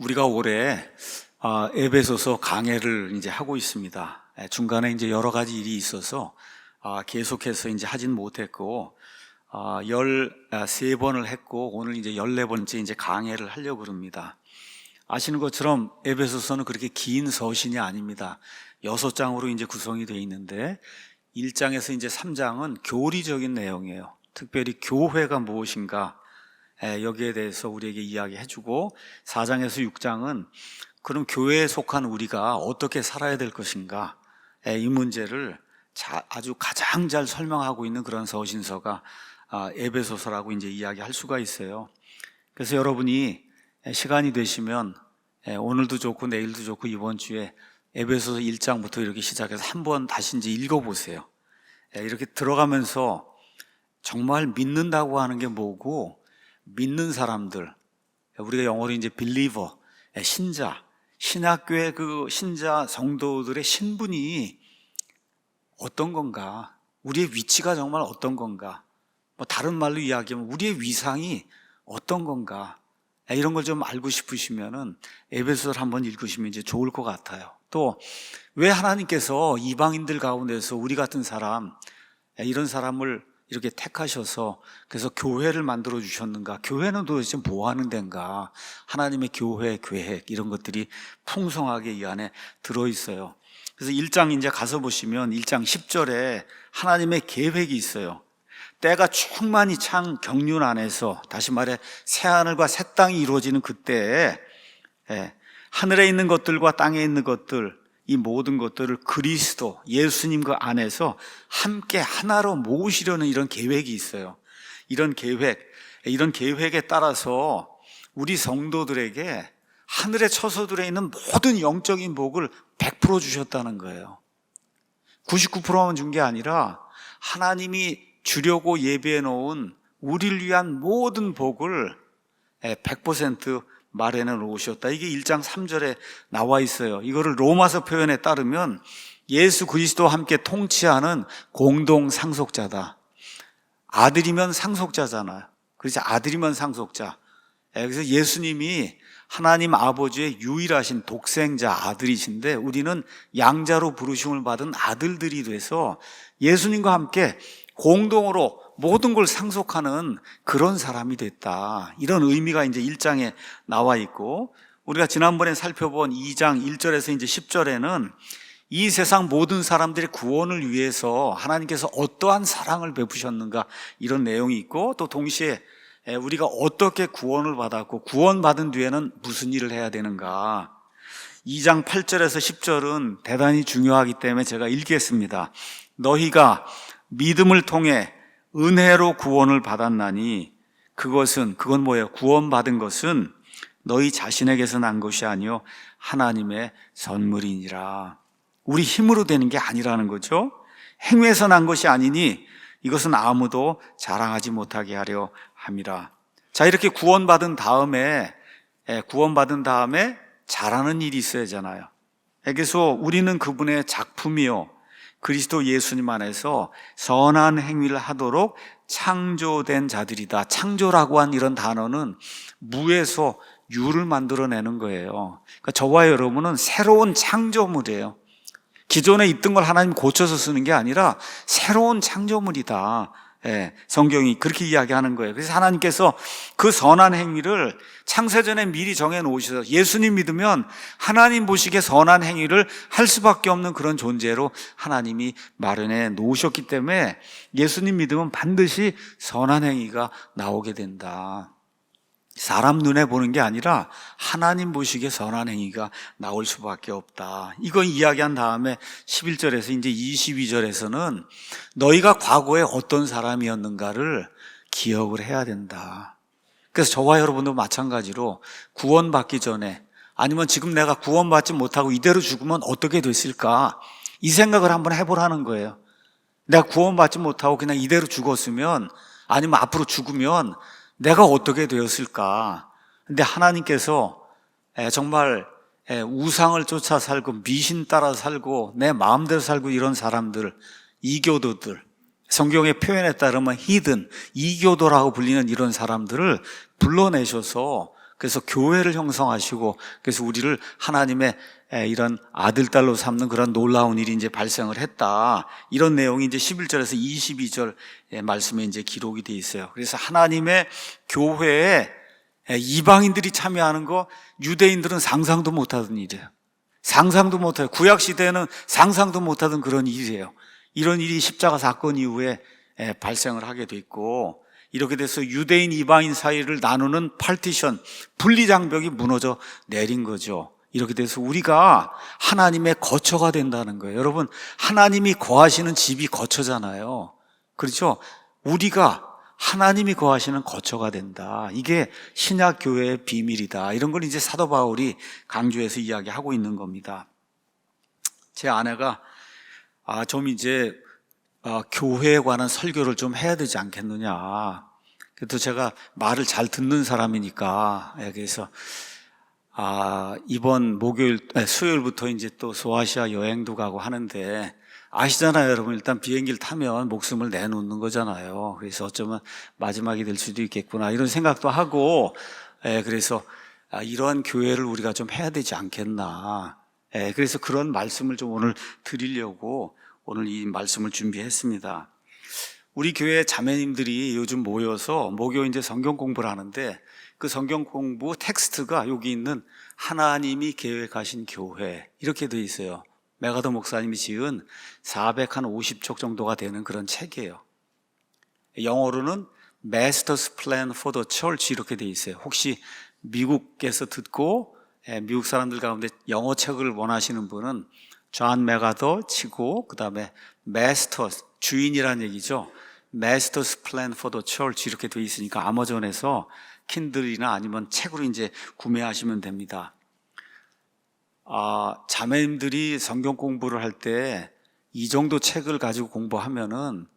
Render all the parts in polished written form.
우리가 올해 에베소서 강해를 이제 하고 있습니다. 중간에 이제 여러 가지 일이 있어서 계속해서 이제 하진 못했고 13번을 했고 오늘 이제 14번째 이제 강해를 하려고 합니다. 아시는 것처럼 에베소서는 그렇게 긴 서신이 아닙니다. 6장으로 이제 구성이 되어 있는데 1장에서 이제 3장은 교리적인 내용이에요. 특별히 교회가 무엇인가 여기에 대해서 우리에게 이야기해주고 4장에서 6장은 그럼 교회에 속한 우리가 어떻게 살아야 될 것인가 이 문제를 아주 가장 잘 설명하고 있는 그런 서신서가 에베소서라고 이제 이야기할 수가 있어요. 그래서 여러분이 시간이 되시면 오늘도 좋고 내일도 좋고 이번 주에 에베소서 1장부터 이렇게 시작해서 한번 다시 이제 읽어보세요. 이렇게 들어가면서 정말 믿는다고 하는 게 뭐고 믿는 사람들, 우리가 영어로 이제 believer, 신자, 신학교의 그 신자 성도들의 신분이 어떤 건가, 우리의 위치가 정말 어떤 건가, 다른 말로 이야기하면 우리의 위상이 어떤 건가, 이런 걸 좀 알고 싶으시면은 에베소서를 한번 읽으시면 이제 좋을 것 같아요. 또 왜 하나님께서 이방인들 가운데서 우리 같은 사람, 이런 사람을 이렇게 택하셔서 그래서 교회를 만들어 주셨는가? 교회는 도대체 뭐 하는 데인가? 하나님의 교회 계획 이런 것들이 풍성하게 이 안에 들어있어요. 그래서 1장 이제 가서 보시면 1장 10절에 하나님의 계획이 있어요. 때가 충만히 찬 경륜 안에서, 다시 말해 새하늘과 새 땅이 이루어지는 그때에 하늘에 있는 것들과 땅에 있는 것들, 이 모든 것들을 그리스도 예수님 그 안에서 함께 하나로 모으시려는 이런 계획이 있어요. 이런 계획에 따라서 우리 성도들에게 하늘의 처소들에 있는 모든 영적인 복을 100% 주셨다는 거예요. 99%만 준 게 아니라 하나님이 주려고 예비해 놓은 우리를 위한 모든 복을 100% 마련해 놓으셨다. 이게 1장 3절에 나와 있어요. 이거를 로마서 표현에 따르면 예수 그리스도와 함께 통치하는 공동 상속자다. 아들이면 상속자잖아요. 그래서 아들이면 상속자. 그래서 예수님이 하나님 아버지의 유일하신 독생자 아들이신데 우리는 양자로 부르심을 받은 아들들이 돼서 예수님과 함께 공동으로 모든 걸 상속하는 그런 사람이 됐다. 이런 의미가 이제 1장에 나와 있고, 우리가 지난번에 살펴본 2장 1절에서 이제 10절에는 이 세상 모든 사람들의 구원을 위해서 하나님께서 어떠한 사랑을 베푸셨는가 이런 내용이 있고, 또 동시에 우리가 어떻게 구원을 받았고 구원받은 뒤에는 무슨 일을 해야 되는가. 2장 8절에서 10절은 대단히 중요하기 때문에 제가 읽겠습니다. 너희가 믿음을 통해 은혜로 구원을 받았나니 그건 뭐예요? 구원받은 것은 너희 자신에게서 난 것이 아니요 하나님의 선물이니라. 우리 힘으로 되는 게 아니라는 거죠. 행위에서 난 것이 아니니 이것은 아무도 자랑하지 못하게 하려 함이라. 자, 이렇게 구원받은 다음에 잘하는 일이 있어야 하잖아요. 그래서 우리는 그분의 작품이요 그리스도 예수님 안에서 선한 행위를 하도록 창조된 자들이다. 창조라고 한 이런 단어는 무에서 유를 만들어내는 거예요. 그러니까 저와 여러분은 새로운 창조물이에요. 기존에 있던 걸 하나님 고쳐서 쓰는 게 아니라 새로운 창조물이다. 성경이 그렇게 이야기하는 거예요. 그래서 하나님께서 그 선한 행위를 창세전에 미리 정해 놓으셔서 예수님 믿으면 하나님 보시기에 선한 행위를 할 수밖에 없는 그런 존재로 하나님이 마련해 놓으셨기 때문에 예수님 믿으면 반드시 선한 행위가 나오게 된다. 사람 눈에 보는 게 아니라 하나님 보시기에 선한 행위가 나올 수밖에 없다. 이거 이야기한 다음에 11절에서 이제 22절에서는 너희가 과거에 어떤 사람이었는가를 기억을 해야 된다. 그래서 저와 여러분도 마찬가지로 구원받기 전에 아니면 지금 내가 구원받지 못하고 이대로 죽으면 어떻게 됐을까? 이 생각을 한번 해보라는 거예요. 내가 구원받지 못하고 그냥 이대로 죽었으면 아니면 앞으로 죽으면 내가 어떻게 되었을까? 근데 하나님께서 정말 우상을 쫓아 살고 미신 따라 살고 내 마음대로 살고 이런 사람들, 이교도들, 성경의 표현에 따르면 히든, 이교도라고 불리는 이런 사람들을 불러내셔서 그래서 교회를 형성하시고, 그래서 우리를 하나님의 이런 아들, 딸로 삼는 그런 놀라운 일이 이제 발생을 했다. 이런 내용이 이제 11절에서 22절 말씀에 이제 기록이 되어 있어요. 그래서 하나님의 교회에 이방인들이 참여하는 거 유대인들은 상상도 못하던 일이에요. 상상도 못해요. 구약 시대에는 상상도 못하던 그런 일이에요. 이런 일이 십자가 사건 이후에 발생을 하게 됐고, 이렇게 돼서 유대인 이방인 사이를 나누는 파티션, 분리장벽이 무너져 내린 거죠. 이렇게 돼서 우리가 하나님의 거처가 된다는 거예요. 여러분, 하나님이 거하시는 집이 거처잖아요. 그렇죠? 우리가 하나님이 거하시는 거처가 된다. 이게 신약 교회의 비밀이다. 이런 걸 이제 사도 바울이 강조해서 이야기하고 있는 겁니다. 제 아내가 좀 이제 교회에 관한 설교를 좀 해야 되지 않겠느냐. 그래도 제가 말을 잘 듣는 사람이니까, 그래서 이번 수요일부터 이제 또 소아시아 여행도 가고 하는데, 아시잖아요, 여러분. 일단 비행기를 타면 목숨을 내놓는 거잖아요. 그래서 어쩌면 마지막이 될 수도 있겠구나, 이런 생각도 하고, 그래서 이러한 교회를 우리가 좀 해야 되지 않겠나. 그래서 그런 말씀을 좀 오늘 드리려고 오늘 이 말씀을 준비했습니다. 우리 교회 자매님들이 요즘 모여서 목요 이제 성경 공부를 하는데, 그 성경 공부 텍스트가 여기 있는 하나님이 계획하신 교회, 이렇게 되어 있어요. 메가더 목사님이 지은 450쪽 정도가 되는 그런 책이에요. 영어로는 Master's Plan for the Church 이렇게 되어 있어요. 혹시 미국에서 듣고 미국 사람들 가운데 영어 책을 원하시는 분은 존 메가더 치고, 그 다음에 Masters, 주인이란 얘기죠. Master's Plan for the Church 이렇게 되어 있으니까 아마존에서 킨들이나 아니면 책으로 이제 구매하시면 됩니다. 자매님들이 성경 공부를 할 때 이 정도 책을 가지고 공부하면은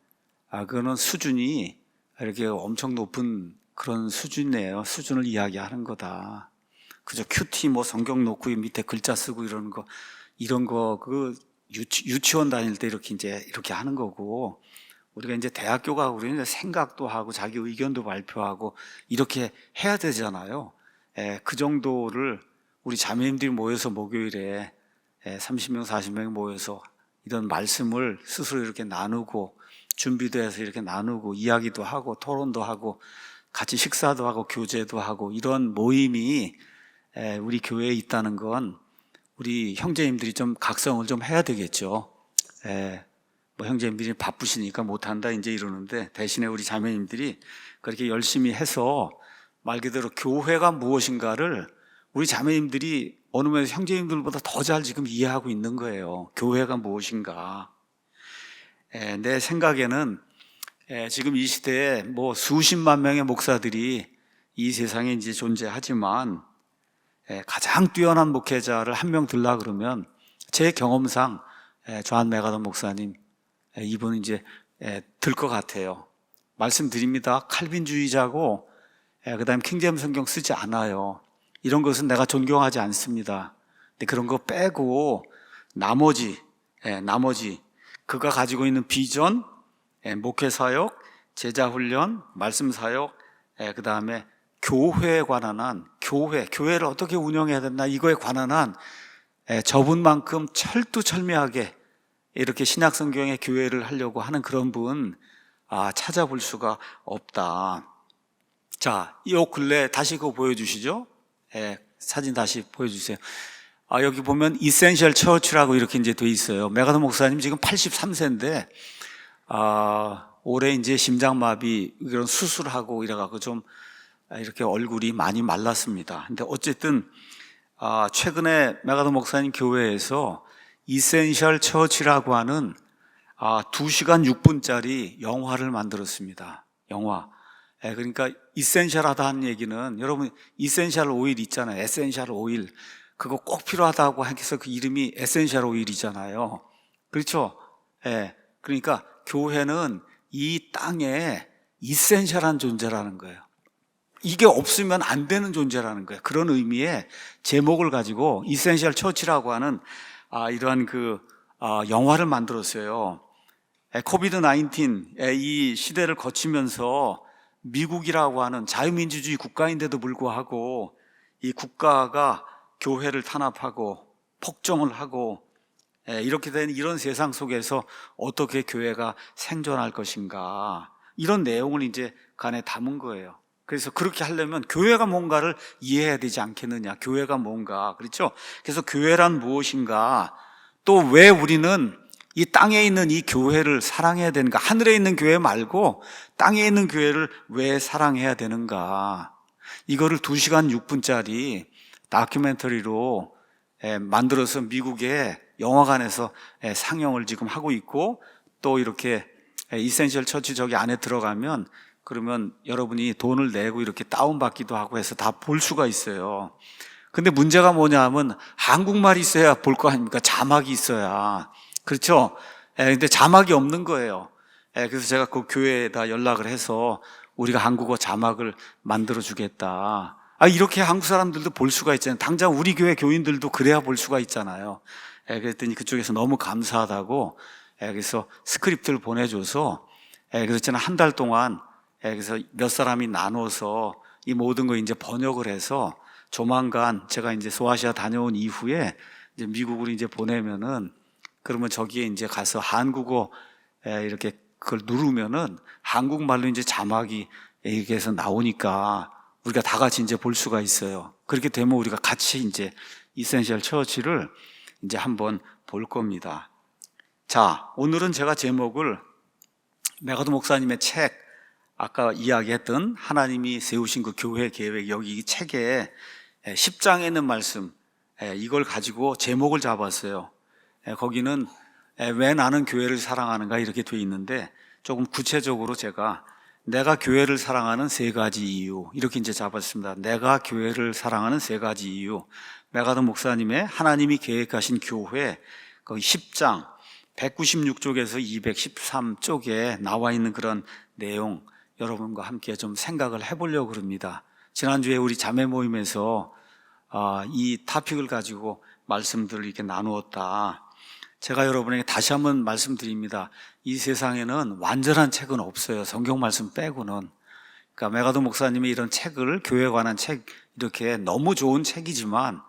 그거는 수준이 이렇게 엄청 높은 그런 수준이에요. 수준을 이야기하는 거다. 그저 큐티 뭐 성경 놓고 밑에 글자 쓰고 이런 거 그 유치원 다닐 때 이렇게 하는 거고, 우리가 이제 대학교 가고 그러면 생각도 하고 자기 의견도 발표하고 이렇게 해야 되잖아요. 그 정도를 우리 자매님들이 모여서 목요일에 30명, 40명 모여서 이런 말씀을 스스로 이렇게 나누고, 준비도 해서 이렇게 나누고, 이야기도 하고, 토론도 하고, 같이 식사도 하고, 교제도 하고, 이런 모임이 우리 교회에 있다는 건 우리 형제님들이 좀 각성을 좀 해야 되겠죠. 뭐 형제님들이 바쁘시니까 못한다 이제 이러는데, 대신에 우리 자매님들이 그렇게 열심히 해서 말 그대로 교회가 무엇인가를 우리 자매님들이 어느 면에서 형제님들보다 더 잘 지금 이해하고 있는 거예요. 교회가 무엇인가. 내 생각에는 지금 이 시대에 뭐 수십만 명의 목사들이 이 세상에 이제 존재하지만, 가장 뛰어난 목회자를 한 명 들라 그러면 제 경험상 존 메가더 목사님, 이분은 이제 들 것 같아요. 말씀드립니다. 칼빈주의자고 그다음 킹제임스 성경 쓰지 않아요. 이런 것은 내가 존경하지 않습니다. 근데 그런 거 빼고 나머지 그가 가지고 있는 비전, 목회 사역, 제자 훈련, 말씀 사역, 그다음에 교회에 관한 한 교회를 어떻게 운영해야 되나, 이거에 관한 한 저분만큼 철두철미하게 이렇게 신약 성경의 교회를 하려고 하는 그런 분 찾아볼 수가 없다. 자, 이 근래 다시 그거 보여주시죠. 사진 다시 보여주세요. 여기 보면 이센셜 처치라고 이렇게 이제 돼 있어요. 메가더 목사님 지금 83세인데 올해 이제 심장마비 이런 수술하고 이래갖고 좀 이렇게 얼굴이 많이 말랐습니다. 근데 어쨌든 최근에 메가더 목사님 교회에서 이센셜 처치라고 하는 2시간 6분짜리 영화를 만들었습니다. 영화. 그러니까 이센셜하다는 얘기는, 여러분 이센셜 오일 있잖아요. 에센셜 오일. 그거 꼭 필요하다고 해서 그 이름이 에센셜 오일이잖아요. 그렇죠? 그러니까 교회는 이 땅에 이센셜한 존재라는 거예요. 이게 없으면 안 되는 존재라는 거예요. 그런 의미의 제목을 가지고 이센셜 처치라고 하는 이러한 영화를 만들었어요. 코비드 19 이 시대를 거치면서 미국이라고 하는 자유민주주의 국가인데도 불구하고 이 국가가 교회를 탄압하고 폭정을 하고 이렇게 된 이런 세상 속에서 어떻게 교회가 생존할 것인가, 이런 내용을 이제 간에 담은 거예요. 그래서 그렇게 하려면 교회가 뭔가를 이해해야 되지 않겠느냐. 교회가 뭔가, 그렇죠? 그래서 교회란 무엇인가, 또 왜 우리는 이 땅에 있는 이 교회를 사랑해야 되는가, 하늘에 있는 교회 말고 땅에 있는 교회를 왜 사랑해야 되는가, 이거를 2시간 6분짜리 다큐멘터리로 만들어서 미국의 영화관에서 상영을 지금 하고 있고, 또 이렇게 이센셜 처치 저기 안에 들어가면 그러면 여러분이 돈을 내고 이렇게 다운받기도 하고 해서 다 볼 수가 있어요. 근데 문제가 뭐냐 하면 한국말이 있어야 볼 거 아닙니까? 자막이 있어야. 그렇죠? 근데 자막이 없는 거예요. 그래서 제가 그 교회에다 연락을 해서 우리가 한국어 자막을 만들어 주겠다. 이렇게 한국 사람들도 볼 수가 있잖아요. 당장 우리 교회 교인들도 그래야 볼 수가 있잖아요. 그랬더니 그쪽에서 너무 감사하다고 그래서 스크립트를 보내줘서 그래서 저는 한 달 동안 그래서 몇 사람이 나눠서 이 모든 거 이제 번역을 해서 조만간 제가 이제 소아시아 다녀온 이후에 이제 미국으로 이제 보내면은, 그러면 저기에 이제 가서 한국어 이렇게 그걸 누르면은 한국말로 이제 자막이 이렇게 해서 나오니까 우리가 다 같이 이제 볼 수가 있어요. 그렇게 되면 우리가 같이 이제 이센셜 처치를 이제 한번 볼 겁니다. 자, 오늘은 제가 제목을 메가더 목사님의 책, 아까 이야기했던 하나님이 세우신 그 교회 계획, 여기 이 책에 10장에 있는 말씀, 이걸 가지고 제목을 잡았어요. 거기는 왜 나는 교회를 사랑하는가 이렇게 돼 있는데, 조금 구체적으로 제가 내가 교회를 사랑하는 3가지 이유, 이렇게 이제 잡았습니다. 내가 교회를 사랑하는 3가지 이유. 메가더 목사님의 하나님이 계획하신 교회, 거기 10장 196쪽에서 213쪽에 나와 있는 그런 내용, 여러분과 함께 좀 생각을 해보려고 합니다. 지난주에 우리 자매 모임에서 이 토픽을 가지고 말씀들을 이렇게 나누었다. 제가 여러분에게 다시 한번 말씀드립니다. 이 세상에는 완전한 책은 없어요. 성경 말씀 빼고는. 그러니까 메가더 목사님이 이런 책을, 교회에 관한 책, 이렇게 너무 좋은 책이지만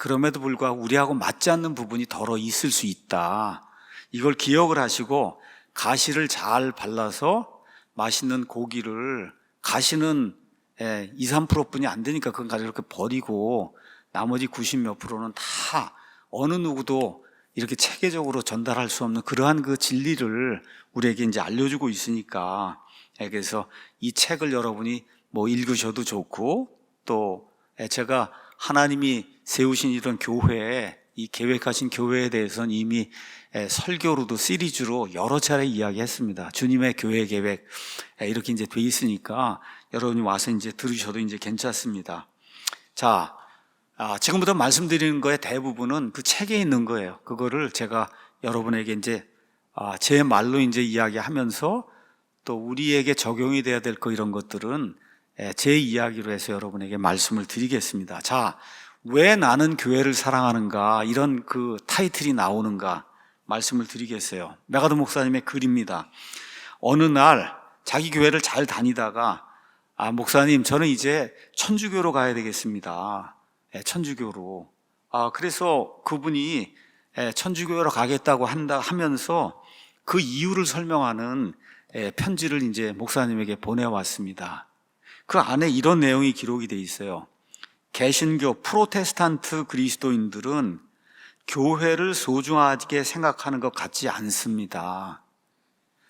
그럼에도 불구하고 우리하고 맞지 않는 부분이 덜어 있을 수 있다. 이걸 기억을 하시고 가시를 잘 발라서 맛있는 고기를, 가시는 2, 3%뿐이 안 되니까 그건 가지고 이렇게 버리고 나머지 90몇 %는 다 어느 누구도 이렇게 체계적으로 전달할 수 없는 그러한 그 진리를 우리에게 이제 알려주고 있으니까, 그래서 이 책을 여러분이 뭐 읽으셔도 좋고, 또 제가 하나님이 세우신 이런 교회, 이 계획하신 교회에 대해서는 이미 설교로도 시리즈로 여러 차례 이야기했습니다. 주님의 교회 계획 이렇게 이제 돼 있으니까 여러분이 와서 이제 들으셔도 이제 괜찮습니다. 자, 지금부터 말씀드리는 거의 대부분은 그 책에 있는 거예요. 그거를 제가 여러분에게 이제 제 말로 이제 이야기하면서, 또 우리에게 적용이 돼야 될 거, 이런 것들은 제 이야기로 해서 여러분에게 말씀을 드리겠습니다. 자, 왜 나는 교회를 사랑하는가, 이런 그 타이틀이 나오는가 말씀을 드리겠어요. 메가더 목사님의 글입니다. 어느 날 자기 교회를 잘 다니다가 목사님, 저는 이제 천주교로 가야 되겠습니다. 천주교로. 그래서 그분이 천주교로 가겠다고 하면서 그 이유를 설명하는 편지를 이제 목사님에게 보내왔습니다. 그 안에 이런 내용이 기록이 돼 있어요. 개신교 프로테스탄트 그리스도인들은 교회를 소중하게 생각하는 것 같지 않습니다.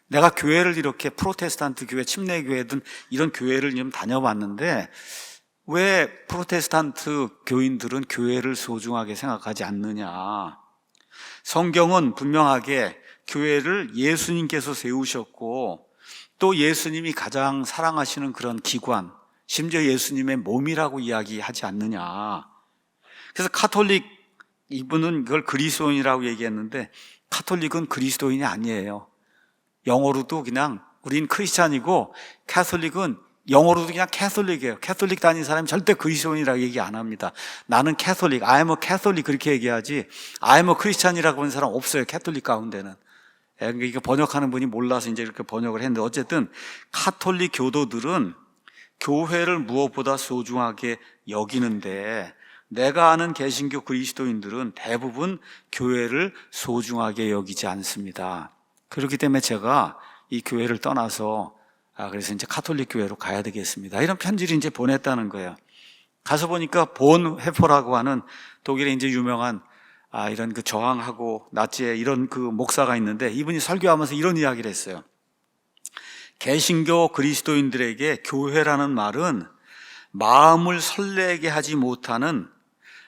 내가 교회를 이렇게 프로테스탄트 교회, 침례교회든 이런 교회를 좀 다녀봤는데 왜 프로테스탄트 교인들은 교회를 소중하게 생각하지 않느냐. 성경은 분명하게 교회를 예수님께서 세우셨고, 또 예수님이 가장 사랑하시는 그런 기관, 심지어 예수님의 몸이라고 이야기하지 않느냐. 그래서 카톨릭, 이분은 그걸 그리스도인이라고 얘기했는데 카톨릭은 그리스도인이 아니에요. 영어로도 그냥 우린 크리스찬이고, 캐톨릭은 영어로도 그냥 캐톨릭이에요. 캐톨릭 다니는 사람이 절대 그리스도인이라고 얘기 안 합니다. 나는 캐톨릭, I'm a Catholic 그렇게 얘기하지 I'm a Christian이라고 하는 사람 없어요. 캐톨릭 가운데는. 이거 번역하는 분이 몰라서 이제 이렇게 번역을 했는데, 어쨌든 카톨릭 교도들은 교회를 무엇보다 소중하게 여기는데 내가 아는 개신교 그리스도인들은 대부분 교회를 소중하게 여기지 않습니다. 그렇기 때문에 제가 이 교회를 떠나서 그래서 이제 카톨릭 교회로 가야 되겠습니다, 이런 편지를 이제 보냈다는 거예요. 가서 보니까 본 회포라고 하는 독일의 이제 유명한 이런 그 저항하고 나치의 이런 그 목사가 있는데, 이분이 설교하면서 이런 이야기를 했어요. 개신교 그리스도인들에게 교회라는 말은 마음을 설레게 하지 못하는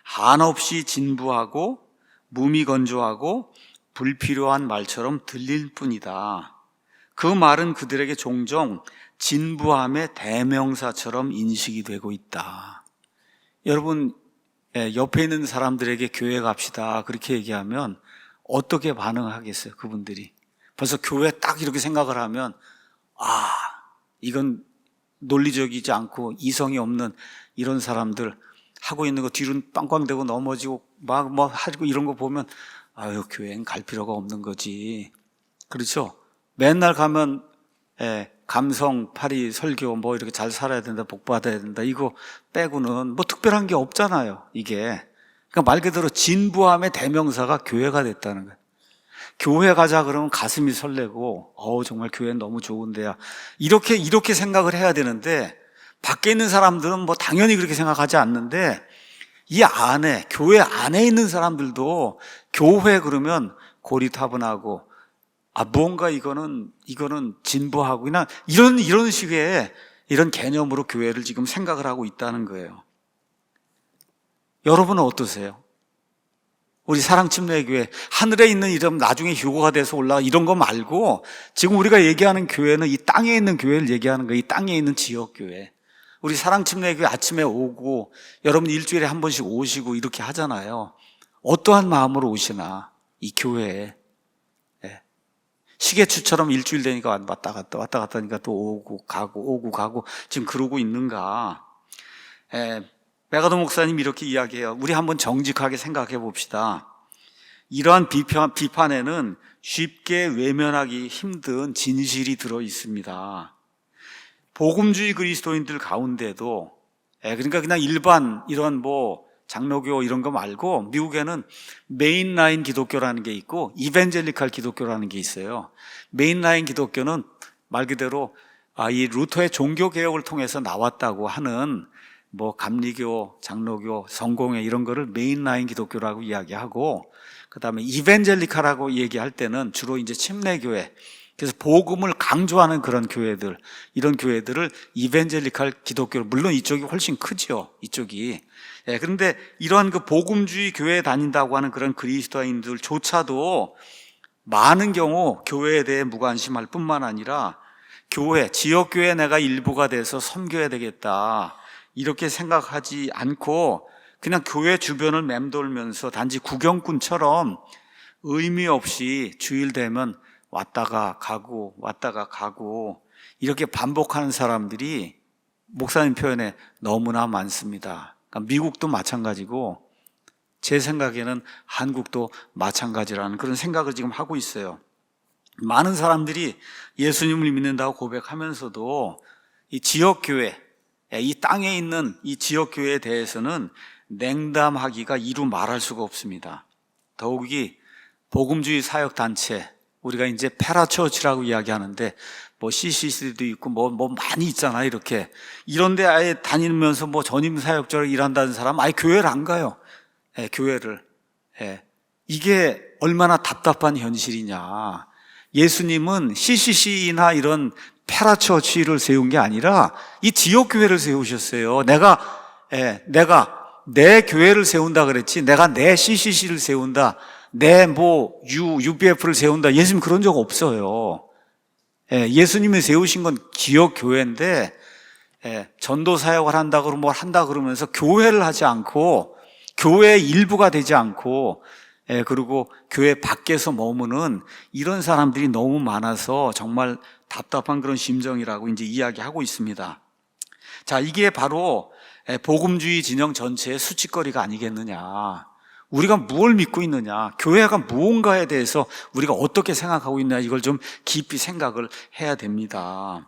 한없이 진부하고 무미건조하고 불필요한 말처럼 들릴 뿐이다. 그 말은 그들에게 종종 진부함의 대명사처럼 인식이 되고 있다. 여러분, 옆에 있는 사람들에게 교회 갑시다 그렇게 얘기하면 어떻게 반응하겠어요? 그분들이 벌써 교회 딱 이렇게 생각을 하면 이건 논리적이지 않고 이성이 없는 이런 사람들 하고 있는 거 뒤로 빵빵대고 넘어지고 막 하고 이런 거 보면 교회는 갈 필요가 없는 거지. 그렇죠? 맨날 가면 감성, 파리, 설교 이렇게 잘 살아야 된다, 복 받아야 된다, 이거 빼고는 특별한 게 없잖아요, 이게. 그러니까 말 그대로 진부함의 대명사가 교회가 됐다는 거예요. 교회 가자 그러면 가슴이 설레고 정말 교회는 너무 좋은데야, 이렇게 생각을 해야 되는데, 밖에 있는 사람들은 당연히 그렇게 생각하지 않는데, 이 안에, 교회 안에 있는 사람들도 교회 그러면 고리타분하고 무언가 이거는 진부하고 그냥 이런 식의 이런 개념으로 교회를 지금 생각을 하고 있다는 거예요. 여러분은 어떠세요? 우리 사랑침례교회 하늘에 있는 이름 나중에 휴거가 돼서 올라가 이런 거 말고, 지금 우리가 얘기하는 교회는 이 땅에 있는 교회를 얘기하는 거예요. 이 땅에 있는 지역교회. 우리 사랑침례교회 아침에 오고 여러분 일주일에 한 번씩 오시고 이렇게 하잖아요. 어떠한 마음으로 오시나 이 교회에. 시계추처럼 일주일 되니까 왔다 갔다 하니까 또 오고 가고 지금 그러고 있는가. 메가도 목사님 이렇게 이야기해요. 우리 한번 정직하게 생각해 봅시다. 이러한 비판에는 쉽게 외면하기 힘든 진실이 들어 있습니다. 복음주의 그리스도인들 가운데도, 그러니까 그냥 일반 이런 장로교 이런 거 말고, 미국에는 메인라인 기독교라는 게 있고 이벤젤리칼 기독교라는 게 있어요. 메인라인 기독교는 말 그대로 이 루터의 종교개혁을 통해서 나왔다고 하는 감리교, 장로교, 성공회 이런 거를 메인라인 기독교라고 이야기하고, 그 다음에 이벤젤리칼하고 얘기할 때는 주로 이제 침례교회, 그래서 복음을 강조하는 그런 교회들, 이런 교회들을 이벤젤리칼 기독교로, 물론 이쪽이 훨씬 크죠, 이쪽이. 그런데 이러한 그 복음주의 교회에 다닌다고 하는 그런 그리스도인들조차도 많은 경우 교회에 대해 무관심할 뿐만 아니라 지역교회 내가 일부가 돼서 섬겨야 되겠다 이렇게 생각하지 않고 그냥 교회 주변을 맴돌면서 단지 구경꾼처럼 의미 없이 주일 되면 왔다가 가고 이렇게 반복하는 사람들이 목사님 표현에 너무나 많습니다. 그러니까 미국도 마찬가지고 제 생각에는 한국도 마찬가지라는 그런 생각을 지금 하고 있어요. 많은 사람들이 예수님을 믿는다고 고백하면서도 이 지역교회, 이 땅에 있는 이 지역교회에 대해서는 냉담하기가 이루 말할 수가 없습니다. 더욱이 복음주의 사역단체, 우리가 이제 페라처치라고 이야기하는데 CCC도 있고 많이 있잖아요. 이런데 아예 다니면서 전임 사역자로 일한다는 사람 아예 교회를 안 가요. 교회를. 이게 얼마나 답답한 현실이냐. 예수님은 CCC나 이런 페라처치를 세운 게 아니라 이 지역교회를 세우셨어요. 내가 내 교회를 세운다 그랬지, 내가 내 CCC를 세운다, 내 UBF를 세운다, 예수님 그런 적 없어요. 예수님이 세우신 건 지역교회인데, 전도 사역을 한다 그러면서 교회를 하지 않고, 교회의 일부가 되지 않고, 그리고 교회 밖에서 머무는 이런 사람들이 너무 많아서 정말 답답한 그런 심정이라고 이제 이야기하고 있습니다. 자, 이게 바로 복음주의 진영 전체의 수치거리가 아니겠느냐. 우리가 무엇을 믿고 있느냐, 교회가 무언가에 대해서 우리가 어떻게 생각하고 있느냐, 이걸 좀 깊이 생각을 해야 됩니다.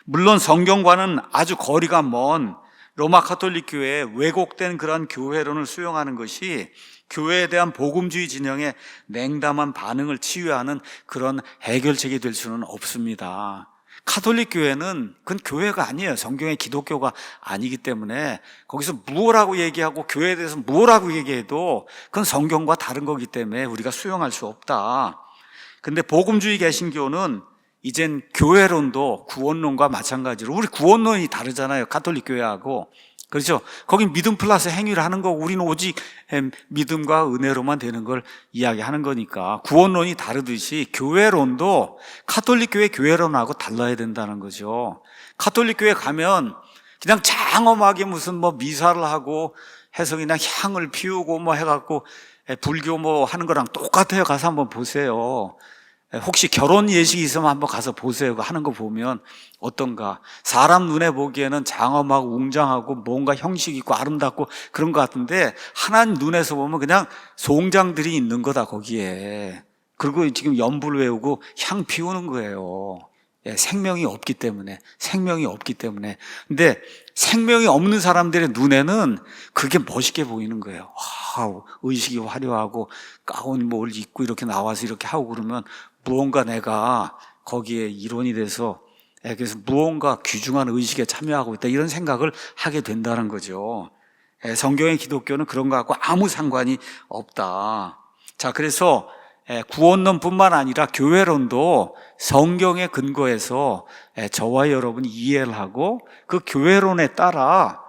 물론 성경과는 아주 거리가 먼 로마 가톨릭 교회의 왜곡된 그런 교회론을 수용하는 것이 교회에 대한 복음주의 진영의 냉담한 반응을 치유하는 그런 해결책이 될 수는 없습니다. 가톨릭 교회는 그건 교회가 아니에요. 성경의 기독교가 아니기 때문에 거기서 무엇라고 얘기하고 교회에 대해서 무엇라고 얘기해도 그건 성경과 다른 거기 때문에 우리가 수용할 수 없다. 근데 복음주의 개신교는 이젠 교회론도 구원론과 마찬가지로, 우리 구원론이 다르잖아요. 가톨릭 교회하고. 그렇죠? 거긴 믿음 플러스 행위를 하는 거고 우리는 오직 믿음과 은혜로만 되는 걸 이야기하는 거니까 구원론이 다르듯이 교회론도 가톨릭 교회 교회론하고 달라야 된다는 거죠. 가톨릭 교회 가면 그냥 장엄하게 무슨 뭐 미사를 하고 해서 그냥 향을 피우고 뭐 해갖고 불교 뭐 하는 거랑 똑같아요. 가서 한번 보세요. 혹시 결혼 예식이 있으면 한번 가서 보세요. 하는 거 보면 어떤가. 사람 눈에 보기에는 장엄하고 웅장하고 뭔가 형식 있고 아름답고 그런 것 같은데 하나님 눈에서 보면 그냥 송장들이 있는 거다 거기에. 그리고 지금 연불 외우고 향 피우는 거예요. 생명이 없기 때문에. 근데 생명이 없는 사람들의 눈에는 그게 멋있게 보이는 거예요. 와우, 의식이 화려하고 가운 뭘 입고 이렇게 나와서 이렇게 하고 그러면 무언가 내가 거기에 일원이 돼서 그래서 무언가 귀중한 의식에 참여하고 있다 이런 생각을 하게 된다는 거죠. 성경의 기독교는 그런 거하고 아무 상관이 없다. 자, 그래서 구원론뿐만 아니라 교회론도 성경에 근거해서 저와 여러분이 이해를 하고 그 교회론에 따라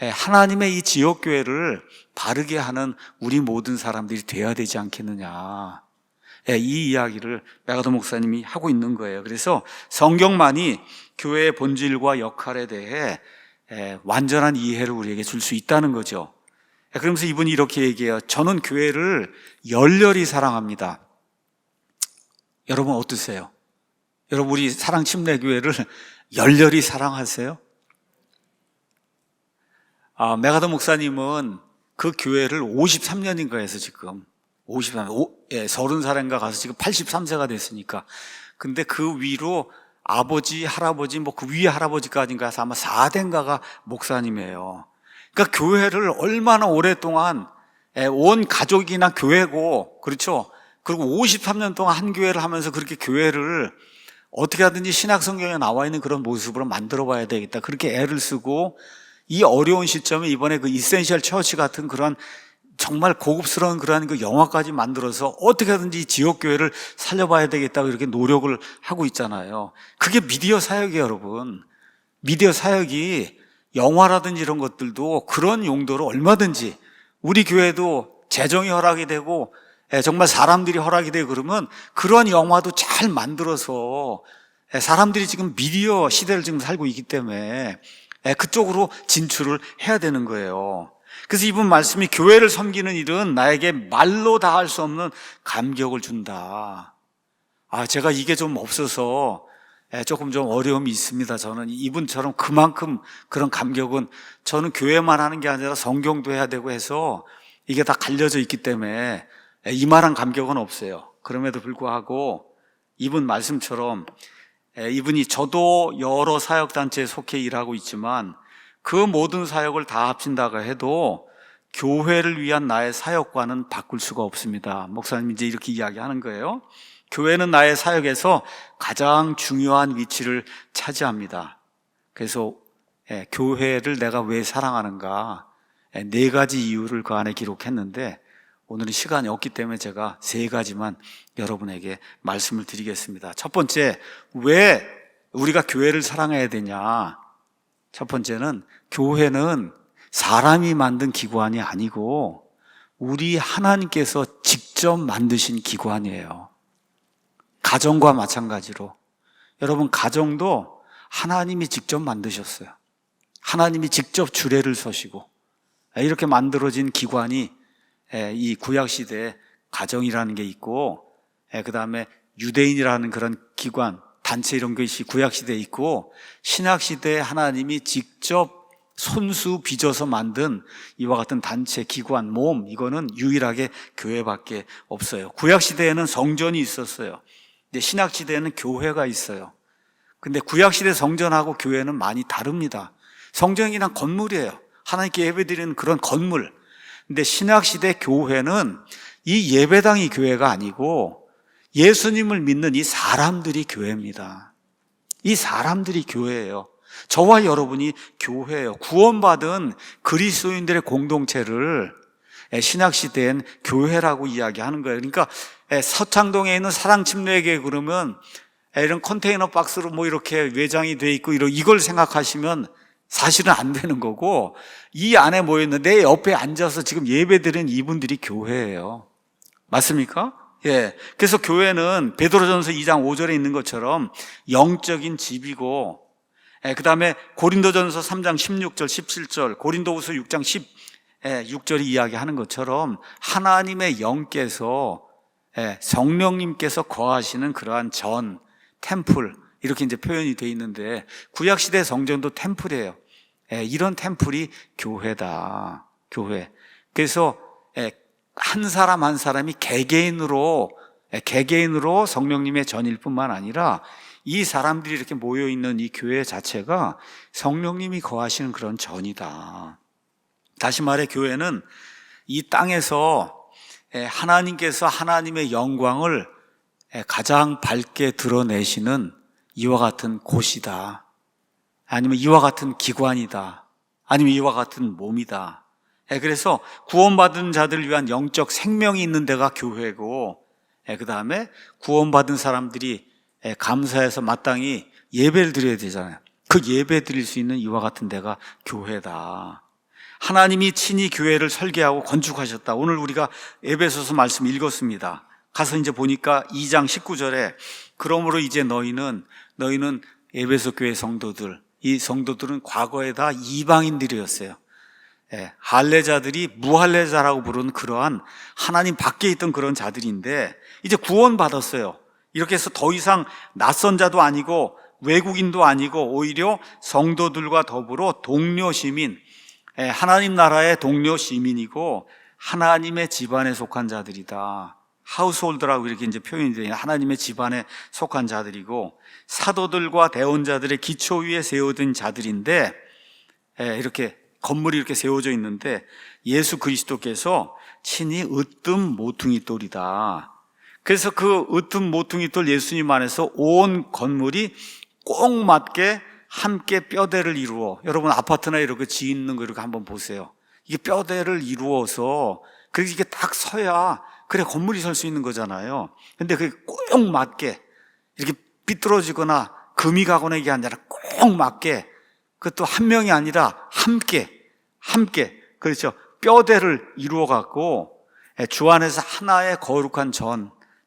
하나님의 이 지역교회를 바르게 하는 우리 모든 사람들이 돼야 되지 않겠느냐. 이 이야기를 메가더 목사님이 하고 있는 거예요. 그래서 성경만이 교회의 본질과 역할에 대해 완전한 이해를 우리에게 줄 수 있다는 거죠. 그러면서 이분이 이렇게 얘기해요. 저는 교회를 열렬히 사랑합니다. 여러분 어떠세요? 여러분 우리 사랑침례교회를 열렬히 사랑하세요? 메가더 목사님은 그 교회를 53년인가 해서 지금 30살인가 가서 지금 83세가 됐으니까. 근데 그 위로 아버지, 할아버지, 뭐 그 위에 할아버지까지인가 해서 아마 4대인가가 목사님이에요. 그러니까 교회를 얼마나 오랫동안 온 가족이나 교회고, 그렇죠? 그리고 53년 동안 한 교회를 하면서 그렇게 교회를 어떻게 하든지 신약 성경에 나와 있는 그런 모습으로 만들어 봐야 되겠다. 그렇게 애를 쓰고 이 어려운 시점에 이번에 그 이센셜 처치 같은 그런 정말 고급스러운 그러한 그 영화까지 만들어서 어떻게 하든지 지역교회를 살려봐야 되겠다고 이렇게 노력을 하고 있잖아요. 그게 미디어 사역이에요, 여러분. 미디어 사역이 영화라든지 이런 것들도 그런 용도로 얼마든지 우리 교회도 재정이 허락이 되고 정말 사람들이 허락이 되고 그러면 그런 영화도 잘 만들어서 사람들이 지금 미디어 시대를 지금 살고 있기 때문에 그쪽으로 진출을 해야 되는 거예요. 그래서 이분 말씀이 교회를 섬기는 일은 나에게 말로 다 할 수 없는 감격을 준다. 제가 이게 좀 없어서 조금 좀 어려움이 있습니다. 저는 이분처럼 그만큼 그런 감격은 저는 교회만 하는 게 아니라 성경도 해야 되고 해서 이게 다 갈려져 있기 때문에 이만한 감격은 없어요. 그럼에도 불구하고 이분 말씀처럼 이분이 저도 여러 사역단체에 속해 일하고 있지만 그 모든 사역을 다 합친다고 해도 교회를 위한 나의 사역과는 바꿀 수가 없습니다. 목사님이 이제 이렇게 이야기하는 거예요. 교회는 나의 사역에서 가장 중요한 위치를 차지합니다. 그래서 교회를 내가 왜 사랑하는가 4가지 이유를 그 안에 기록했는데 오늘은 시간이 없기 때문에 제가 3가지만 여러분에게 말씀을 드리겠습니다. 첫 번째, 왜 우리가 교회를 사랑해야 되냐? 첫 번째는 교회는 사람이 만든 기관이 아니고 우리 하나님께서 직접 만드신 기관이에요. 가정과 마찬가지로 여러분 가정도 하나님이 직접 만드셨어요. 하나님이 직접 주례를 서시고 이렇게 만들어진 기관이 이 구약시대에 가정이라는 게 있고 그 다음에 유대인이라는 그런 기관 단체 이런 것이 구약시대에 있고 신약시대에 하나님이 직접 손수 빚어서 만든 이와 같은 단체, 기관, 몸 이거는 유일하게 교회밖에 없어요. 구약시대에는 성전이 있었어요. 근데 신약시대에는 교회가 있어요. 근데 구약시대 성전하고 교회는 많이 다릅니다. 성전이 그냥 건물이에요. 하나님께 예배드리는 그런 건물. 근데 신약시대 교회는 이 예배당이 교회가 아니고 예수님을 믿는 이 사람들이 교회입니다. 이 사람들이 교회예요. 저와 여러분이 교회예요. 구원받은 그리스도인들의 공동체를 신약시대엔 교회라고 이야기하는 거예요. 그러니까 서창동에 있는 사랑침례교회 그러면 이런 컨테이너 박스로 뭐 이렇게 외장이 돼 있고 이걸 생각하시면 사실은 안 되는 거고, 이 안에 모여있는 내 옆에 앉아서 지금 예배드리는 이분들이 교회예요. 맞습니까? 예. 그래서 교회는 베드로전서 2장 5절에 있는 것처럼 영적인 집이고, 그 다음에 고린도전서 3장 16절 17절, 고린도후서 6장 16절이 이야기하는 것처럼 하나님의 영께서, 성령님께서 거하시는 그러한 템플, 이렇게 이제 표현이 되어 있는데, 구약시대 성전도 템플이에요. 이런 템플이 교회다. 교회. 그래서 한 사람 한 사람이 개개인으로 성령님의 전일 뿐만 아니라 이 사람들이 이렇게 모여있는 이 교회 자체가 성령님이 거하시는 그런 전이다. 다시 말해 교회는 이 땅에서 하나님께서 하나님의 영광을 가장 밝게 드러내시는 이와 같은 곳이다. 아니면 이와 같은 기관이다. 아니면 이와 같은 몸이다. 그래서 구원받은 자들을 위한 영적 생명이 있는 데가 교회고, 그 다음에 구원받은 사람들이 감사해서 마땅히 예배를 드려야 되잖아요. 그 예배 드릴 수 있는 이와 같은 데가 교회다. 하나님이 친히 교회를 설계하고 건축하셨다. 오늘 우리가 에베소서 말씀 읽었습니다. 가서 이제 보니까 2장 19절에 그러므로 이제 너희는 에베소 교회 성도들, 이 성도들은 과거에 다 이방인들이었어요. 할례자들이 무할례자라고 부르는 그러한 하나님 밖에 있던 그런 자들인데 이제 구원받았어요. 이렇게 해서 더 이상 낯선 자도 아니고 외국인도 아니고 오히려 성도들과 더불어 동료 시민, 하나님 나라의 동료 시민이고 하나님의 집안에 속한 자들이다. 하우스홀드라고 이렇게 이제 표현이 돼요. 하나님의 집안에 속한 자들이고 사도들과 대언자들의 기초 위에 세워진 자들인데, 이렇게 건물이 이렇게 세워져 있는데 예수 그리스도께서 친히 으뜸 모퉁이돌이다. 그래서 그 으뜸 모퉁이돌 예수님 안에서 온 건물이 꼭 맞게 함께 뼈대를 이루어, 여러분 아파트나 이렇게 짓는 거 이렇게 한번 보세요. 이게 뼈대를 이루어서 그렇게 이게 딱 서야 그래 건물이 설 수 있는 거잖아요. 근데 그게 꼭 맞게 이렇게 삐뚤어지거나 금이 가거나 이게 아니라 꼭 맞게, 그것도 한 명이 아니라 함께 그렇죠. 뼈대를 이루어 갖고 주 안에서 하나의 거룩한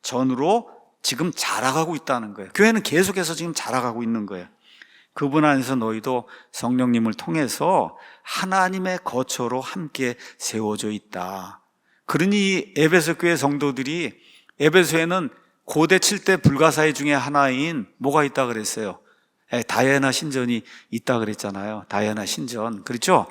전으로 지금 자라가고 있다는 거예요. 교회는 계속해서 지금 자라가고 있는 거예요. 그분 안에서 너희도 성령님을 통해서 하나님의 거처로 함께 세워져 있다. 그러니 에베소 교회 성도들이, 에베소에는 고대 7대 불가사의 중에 하나인 뭐가 있다 그랬어요? 다이애나 신전이 있다 그랬잖아요. 다이애나 신전. 그렇죠?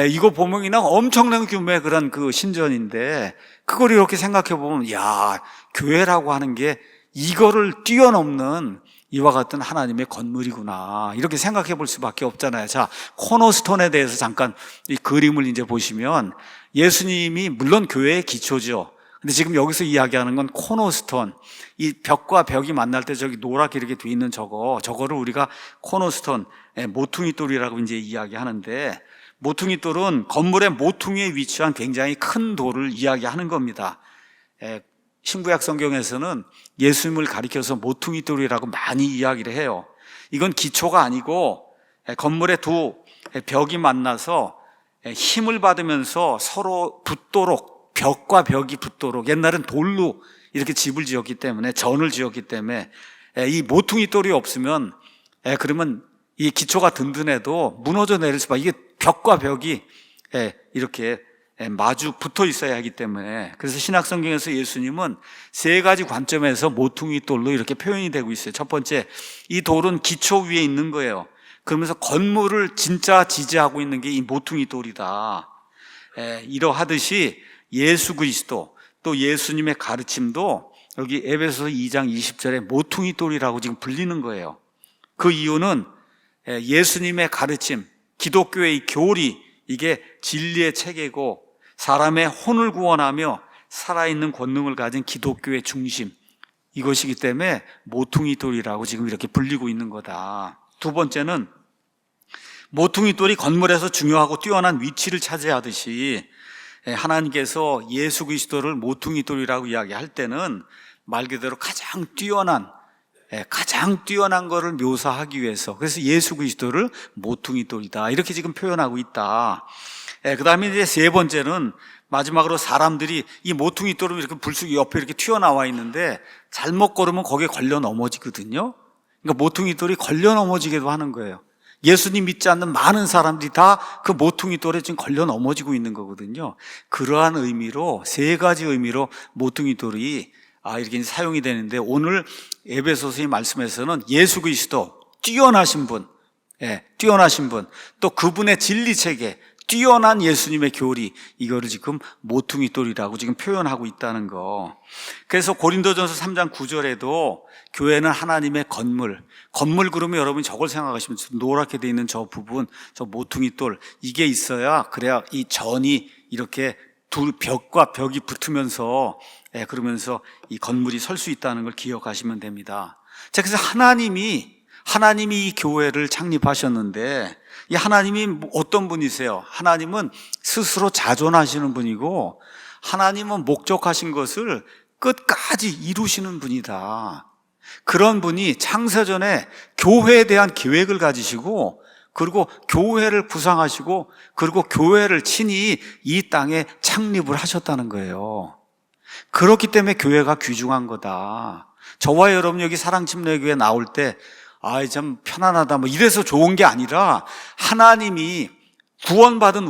이거 보면 그냥 엄청난 규모의 그런 그 신전인데, 그걸 이렇게 생각해 보면, 야, 교회라고 하는 게 이거를 뛰어넘는 이와 같은 하나님의 건물이구나. 이렇게 생각해 볼 수밖에 없잖아요. 자, 코너스톤에 대해서 잠깐 이 그림을 이제 보시면, 예수님이 물론 교회의 기초죠. 근데 지금 여기서 이야기하는 건 코너스톤. 이 벽과 벽이 만날 때 저기 노랗게 이렇게 돼 있는 저거를 우리가 코너스톤, 모퉁이돌이라고 이제 이야기하는데, 모퉁이돌은 건물의 모퉁이에 위치한 굉장히 큰 돌을 이야기하는 겁니다. 신구약 성경에서는 예수님을 가리켜서 모퉁이돌이라고 많이 이야기를 해요. 이건 기초가 아니고 건물의 두 벽이 만나서 힘을 받으면서 서로 붙도록, 벽과 벽이 붙도록, 옛날엔 돌로 이렇게 집을 지었기 때문에, 전을 지었기 때문에 이 모퉁이돌이 없으면 그러면 이 기초가 든든해도 무너져 내릴 수밖에, 이게 벽과 벽이 이렇게 마주 붙어 있어야 하기 때문에, 그래서 신약성경에서 예수님은 세 가지 관점에서 모퉁이돌로 이렇게 표현이 되고 있어요. 첫 번째, 이 돌은 기초 위에 있는 거예요. 그러면서 건물을 진짜 지지하고 있는 게 이 모퉁이돌이다. 이러하듯이 예수 그리스도, 또 예수님의 가르침도 여기 에베소서 2장 20절에 모퉁이돌이라고 지금 불리는 거예요. 그 이유는 예수님의 가르침, 기독교의 이 교리, 이게 진리의 체계고 사람의 혼을 구원하며 살아있는 권능을 가진 기독교의 중심, 이것이기 때문에 모퉁이 돌이라고 지금 이렇게 불리고 있는 거다. 두 번째는 모퉁이 돌이 건물에서 중요하고 뛰어난 위치를 차지하듯이 하나님께서 예수 그리스도를 모퉁이 돌이라고 이야기할 때는 말 그대로 가장 뛰어난 거를 묘사하기 위해서, 그래서 예수 그리스도를 모퉁이 돌이다 이렇게 지금 표현하고 있다. 그 다음에 이제 세 번째는 마지막으로 사람들이 이 모퉁이 돌은 이렇게 불쑥 옆에 이렇게 튀어나와 있는데 잘못 걸으면 거기에 걸려 넘어지거든요. 그러니까 모퉁이 돌이 걸려 넘어지기도 하는 거예요. 예수님 믿지 않는 많은 사람들이 다 그 모퉁이 돌에 지금 걸려 넘어지고 있는 거거든요. 그러한 의미로, 세 가지 의미로 모퉁이 돌이 이렇게 사용이 되는데, 오늘 에베소서의 말씀에서는 예수 그리스도, 뛰어나신 분, 또 그분의 진리 체계, 뛰어난 예수님의 교리, 이거를 지금 모퉁이 돌이라고 지금 표현하고 있다는 거. 그래서 고린도전서 3장 9절에도 교회는 하나님의 건물 그러면 여러분이 저걸 생각하시면 노랗게 돼 있는 저 부분, 저 모퉁이 돌, 이게 있어야, 그래야 이 전이 이렇게 둘 벽과 벽이 붙으면서 그러면서 이 건물이 설 수 있다는 걸 기억하시면 됩니다. 자, 그래서 하나님이 이 교회를 창립하셨는데, 이 하나님이 어떤 분이세요? 하나님은 스스로 자존하시는 분이고, 하나님은 목적하신 것을 끝까지 이루시는 분이다. 그런 분이 창세전에 교회에 대한 계획을 가지시고, 그리고 교회를 구상하시고, 그리고 교회를 친히 이 땅에 창립을 하셨다는 거예요. 그렇기 때문에 교회가 귀중한 거다. 저와 여러분 여기 사랑침례교회 나올 때 참 편안하다 이래서 좋은 게 아니라, 하나님이 구원받은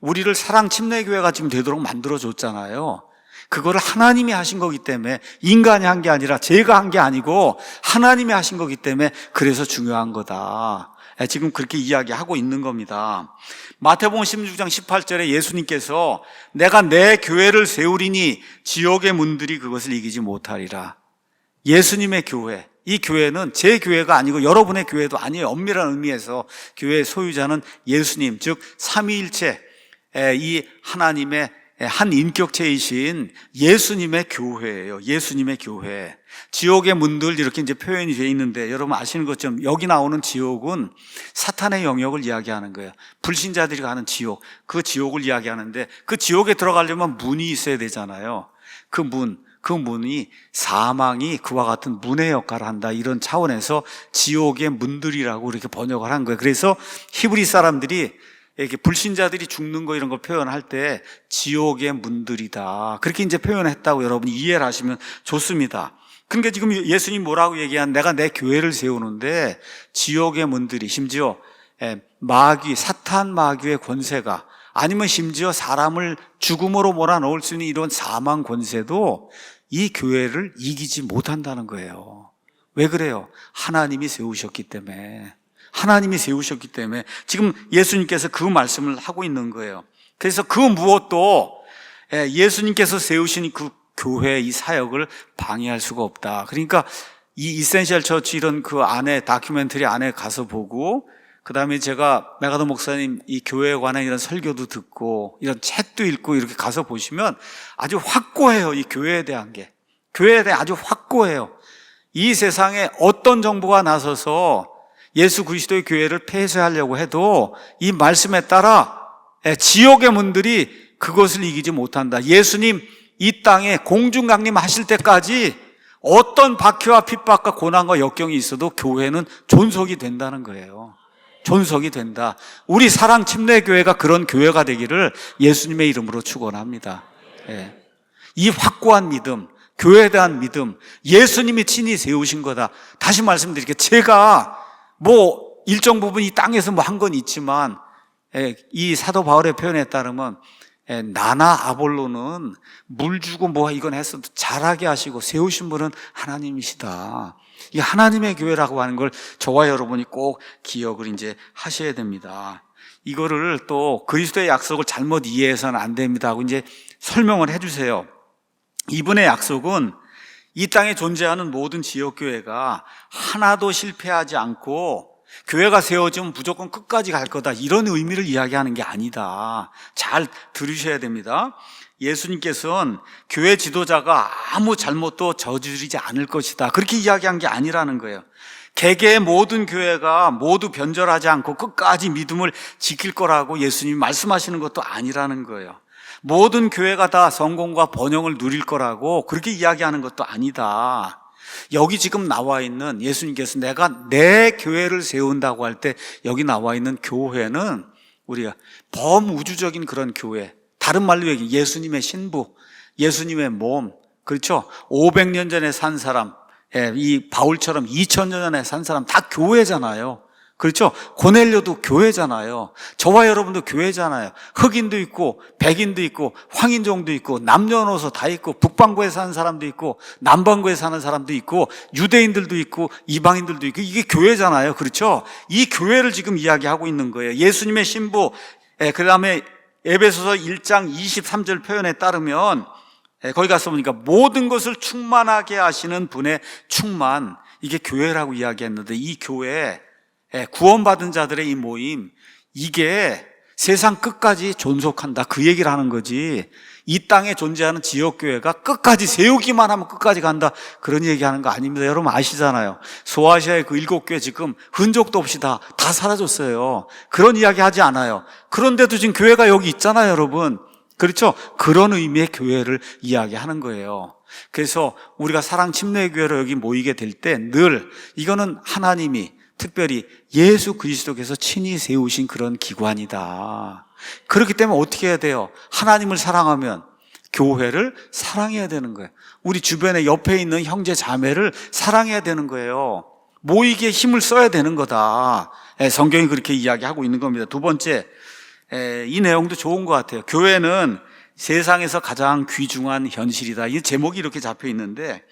우리를 사랑침례교회가 지금 되도록 만들어줬잖아요. 그거를 하나님이 하신 거기 때문에, 인간이 한 게 아니라, 제가 한 게 아니고 하나님이 하신 거기 때문에 그래서 중요한 거다. 지금 그렇게 이야기하고 있는 겁니다. 마태복음 16장 18절에 예수님께서 내가 내 교회를 세우리니 지옥의 문들이 그것을 이기지 못하리라. 예수님의 교회, 이 교회는 제 교회가 아니고 여러분의 교회도 아니에요. 엄밀한 의미에서 교회의 소유자는 예수님, 즉 삼위일체, 이 하나님의 한 인격체이신 예수님의 교회예요. 예수님의 교회. 지옥의 문들 이렇게 이제 표현이 되어 있는데, 여러분 아시는 것처럼 여기 나오는 지옥은 사탄의 영역을 이야기하는 거예요. 불신자들이 가는 지옥, 그 지옥을 이야기하는데, 그 지옥에 들어가려면 문이 있어야 되잖아요. 그 문이 사망이 그와 같은 문의 역할을 한다, 이런 차원에서 지옥의 문들이라고 이렇게 번역을 한 거예요. 그래서 히브리 사람들이 이렇게 불신자들이 죽는 거 이런 걸 표현할 때 지옥의 문들이다, 그렇게 이제 표현했다고 여러분이 이해를 하시면 좋습니다. 그러니까 지금 예수님 뭐라고 얘기한, 내가 내 교회를 세우는데 지옥의 문들이, 심지어 사탄 마귀의 권세가, 아니면 심지어 사람을 죽음으로 몰아넣을 수 있는 이런 사망 권세도 이 교회를 이기지 못한다는 거예요. 왜 그래요? 하나님이 세우셨기 때문에. 지금 예수님께서 그 말씀을 하고 있는 거예요. 그래서 그 무엇도 예수님께서 세우신 그 교회의 이 사역을 방해할 수가 없다. 그러니까 이 이센셜 처치 이런 그 안에, 다큐멘터리 안에 가서 보고, 그 다음에 제가 메가더 목사님 이 교회에 관한 이런 설교도 듣고 이런 책도 읽고 이렇게 가서 보시면 아주 확고해요. 이 교회에 대한 게, 교회에 대해 아주 확고해요. 이 세상에 어떤 정부가 나서서 예수 그리스도의 교회를 폐쇄하려고 해도 이 말씀에 따라 지옥의 문들이 그것을 이기지 못한다. 예수님 이 땅에 공중강림 하실 때까지 어떤 박해와 핍박과 고난과 역경이 있어도 교회는 존속이 된다는 거예요. 존속이 된다. 우리 사랑침례교회가 그런 교회가 되기를 예수님의 이름으로 축원합니다. 이 확고한 믿음, 교회에 대한 믿음, 예수님이 친히 세우신 거다. 다시 말씀드릴게요. 제가 일정 부분 이 땅에서 한 건 있지만, 이 사도 바울의 표현에 따르면 나나 아볼로는 물 주고 이건 했어도 잘하게 하시고 세우신 분은 하나님이시다. 이 하나님의 교회라고 하는 걸 저와 여러분이 꼭 기억을 이제 하셔야 됩니다. 이거를 또 그리스도의 약속을 잘못 이해해서는 안 됩니다 하고 이제 설명을 해주세요. 이분의 약속은 이 땅에 존재하는 모든 지역교회가 하나도 실패하지 않고 교회가 세워지면 무조건 끝까지 갈 거다, 이런 의미를 이야기하는 게 아니다. 잘 들으셔야 됩니다. 예수님께서는 교회 지도자가 아무 잘못도 저지르지 않을 것이다, 그렇게 이야기한 게 아니라는 거예요. 개개의 모든 교회가 모두 변절하지 않고 끝까지 믿음을 지킬 거라고 예수님이 말씀하시는 것도 아니라는 거예요. 모든 교회가 다 성공과 번영을 누릴 거라고 그렇게 이야기하는 것도 아니다. 여기 지금 나와 있는, 예수님께서 내가 내 교회를 세운다고 할 때 여기 나와 있는 교회는 우리가 범우주적인 그런 교회, 다른 말로 얘기해 예수님의 신부, 예수님의 몸, 그렇죠? 500년 전에 산 사람, 이 바울처럼 2000년 전에 산 사람 다 교회잖아요. 그렇죠? 고넬료도 교회잖아요. 저와 여러분도 교회잖아요. 흑인도 있고 백인도 있고 황인종도 있고 남녀노소 다 있고 북반구에 사는 사람도 있고 남반구에 사는 사람도 있고 유대인들도 있고 이방인들도 있고, 이게 교회잖아요. 그렇죠? 이 교회를 지금 이야기하고 있는 거예요. 예수님의 신부, 그 다음에 에베소서 1장 23절 표현에 따르면 거기 가서 보니까 모든 것을 충만하게 하시는 분의 충만, 이게 교회라고 이야기했는데, 이 교회, 구원받은 자들의 이 모임, 이게 세상 끝까지 존속한다, 그 얘기를 하는 거지. 이 땅에 존재하는 지역교회가 끝까지 세우기만 하면 끝까지 간다, 그런 얘기하는 거 아닙니다. 여러분 아시잖아요. 소아시아의 그 7교회 지금 흔적도 없이 다 사라졌어요. 그런 이야기 하지 않아요. 그런데도 지금 교회가 여기 있잖아요, 여러분. 그렇죠? 그런 의미의 교회를 이야기하는 거예요. 그래서 우리가 사랑 침례교회로 여기 모이게 될 때 늘 이거는 하나님이 특별히 예수 그리스도께서 친히 세우신 그런 기관이다. 그렇기 때문에 어떻게 해야 돼요? 하나님을 사랑하면 교회를 사랑해야 되는 거예요. 우리 주변에 옆에 있는 형제 자매를 사랑해야 되는 거예요. 모이기에 힘을 써야 되는 거다. 성경이 그렇게 이야기하고 있는 겁니다. 두 번째, 이 내용도 좋은 것 같아요. 교회는 세상에서 가장 귀중한 현실이다. 이 제목이 이렇게 잡혀 있는데,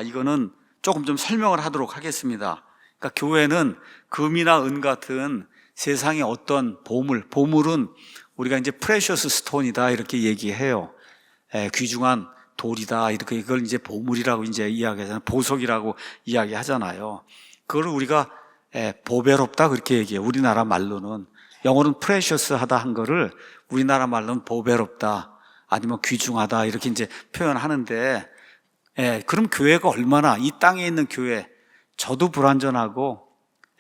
이거는 조금 좀 설명을 하도록 하겠습니다. 그러니까 교회는 금이나 은 같은 세상의 어떤 보물은 우리가 이제 프레셔스 스톤이다, 이렇게 얘기해요. 귀중한 돌이다, 이렇게, 이걸 이제 보물이라고 이제 이야기하잖아요. 보석이라고 이야기하잖아요. 그걸 우리가 보배롭다, 그렇게 얘기해요. 우리나라 말로는. 영어는 프레셔스하다 한 거를 우리나라 말로는 보배롭다, 아니면 귀중하다, 이렇게 이제 표현하는데, 그럼 교회가 얼마나, 이 땅에 있는 교회, 저도 불완전하고,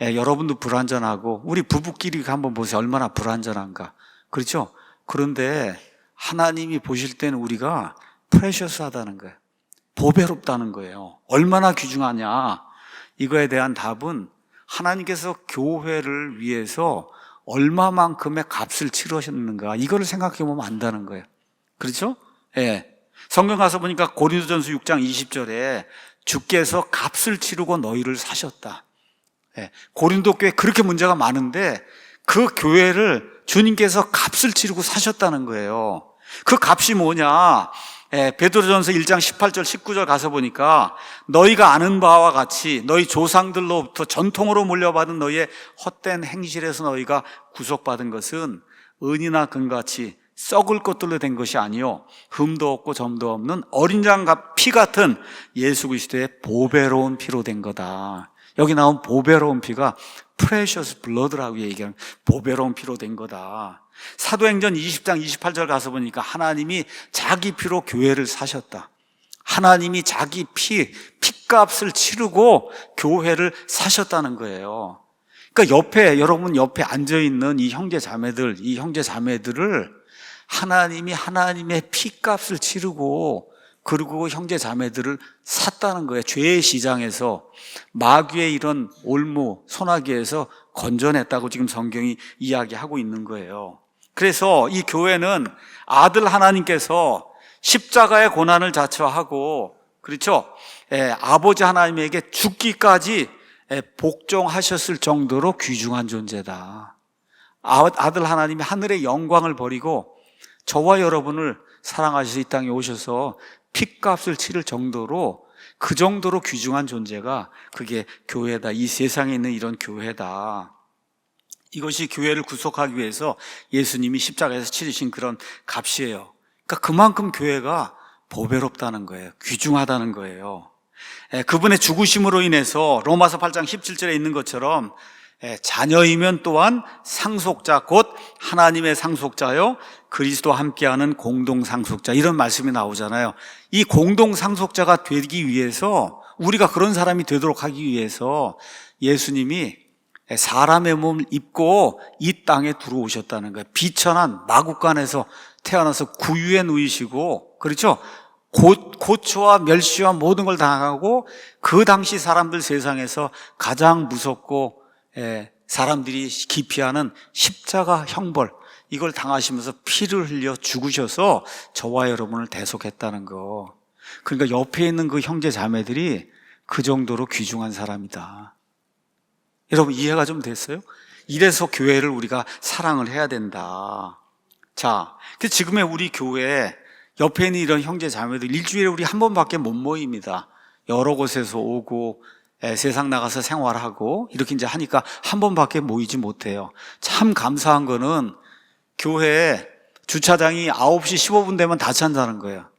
여러분도 불완전하고, 우리 부부끼리 한번 보세요. 얼마나 불완전한가. 그렇죠? 그런데 하나님이 보실 때는 우리가 프레셔스하다는 거예요. 보배롭다는 거예요. 얼마나 귀중하냐. 이거에 대한 답은 하나님께서 교회를 위해서 얼마만큼의 값을 치르셨는가, 이거를 생각해 보면 안다는 거예요. 그렇죠? 성경 가서 보니까 고린도전서 6장 20절에 주께서 값을 치르고 너희를 사셨다. 고린도 교회 그렇게 문제가 많은데 그 교회를 주님께서 값을 치르고 사셨다는 거예요. 그 값이 뭐냐? 베드로전서 1장 18절 19절 가서 보니까 너희가 아는 바와 같이 너희 조상들로부터 전통으로 물려받은 너희의 헛된 행실에서 너희가 구속받은 것은 은이나 금같이 썩을 것들로 된 것이 아니요 흠도 없고 점도 없는 어린 양 피 같은 예수 그리스도의 보배로운 피로 된 거다. 여기 나온 보배로운 피가 프레셔스 블러드라고 얘기하는, 보배로운 피로 된 거다. 사도행전 20장 28절 가서 보니까 하나님이 자기 피로 교회를 사셨다. 하나님이 자기 피값을 치르고 교회를 사셨다는 거예요. 그러니까 여러분 옆에 앉아있는 이 형제 자매들을 하나님이 하나님의 피값을 치르고, 그리고 형제 자매들을 샀다는 거예요. 죄의 시장에서, 마귀의 이런 올무 소나기에서 건져냈다고 지금 성경이 이야기하고 있는 거예요. 그래서 이 교회는 아들 하나님께서 십자가의 고난을 자처하고, 그렇죠? 아버지 하나님에게 죽기까지 복종하셨을 정도로 귀중한 존재다. 아들 하나님이 하늘의 영광을 버리고 저와 여러분을 사랑하셔서 이 땅에 오셔서 핏값을 치를 정도로, 그 정도로 귀중한 존재가 그게 교회다. 이 세상에 있는 이런 교회다. 이것이 교회를 구속하기 위해서 예수님이 십자가에서 치르신 그런 값이에요. 그러니까 그만큼 교회가 보배롭다는 거예요. 귀중하다는 거예요. 그분의 죽으심으로 인해서 로마서 8장 17절에 있는 것처럼 자녀이면 또한 상속자 곧 하나님의 상속자요 그리스도와 함께하는 공동 상속자, 이런 말씀이 나오잖아요. 이 공동 상속자가 되기 위해서, 우리가 그런 사람이 되도록 하기 위해서 예수님이 사람의 몸을 입고 이 땅에 들어오셨다는 거예요. 비천한 마국간에서 태어나서 구유에 누이시고, 그렇죠? 고초와 멸시와 모든 걸 당하고, 그 당시 사람들 세상에서 가장 무섭고 사람들이 기피하는 십자가 형벌, 이걸 당하시면서 피를 흘려 죽으셔서 저와 여러분을 대속했다는 거. 그러니까 옆에 있는 그 형제 자매들이 그 정도로 귀중한 사람이다. 여러분 이해가 좀 됐어요? 이래서 교회를 우리가 사랑을 해야 된다. 자, 지금의 우리 교회 옆에 있는 이런 형제 자매들 일주일에 우리 한 번밖에 못 모입니다. 여러 곳에서 오고 세상 나가서 생활하고 이렇게 이제 하니까 한 번밖에 모이지 못해요. 참 감사한 거는 교회에 주차장이 9시 15분 되면 다 찬다는 거예요.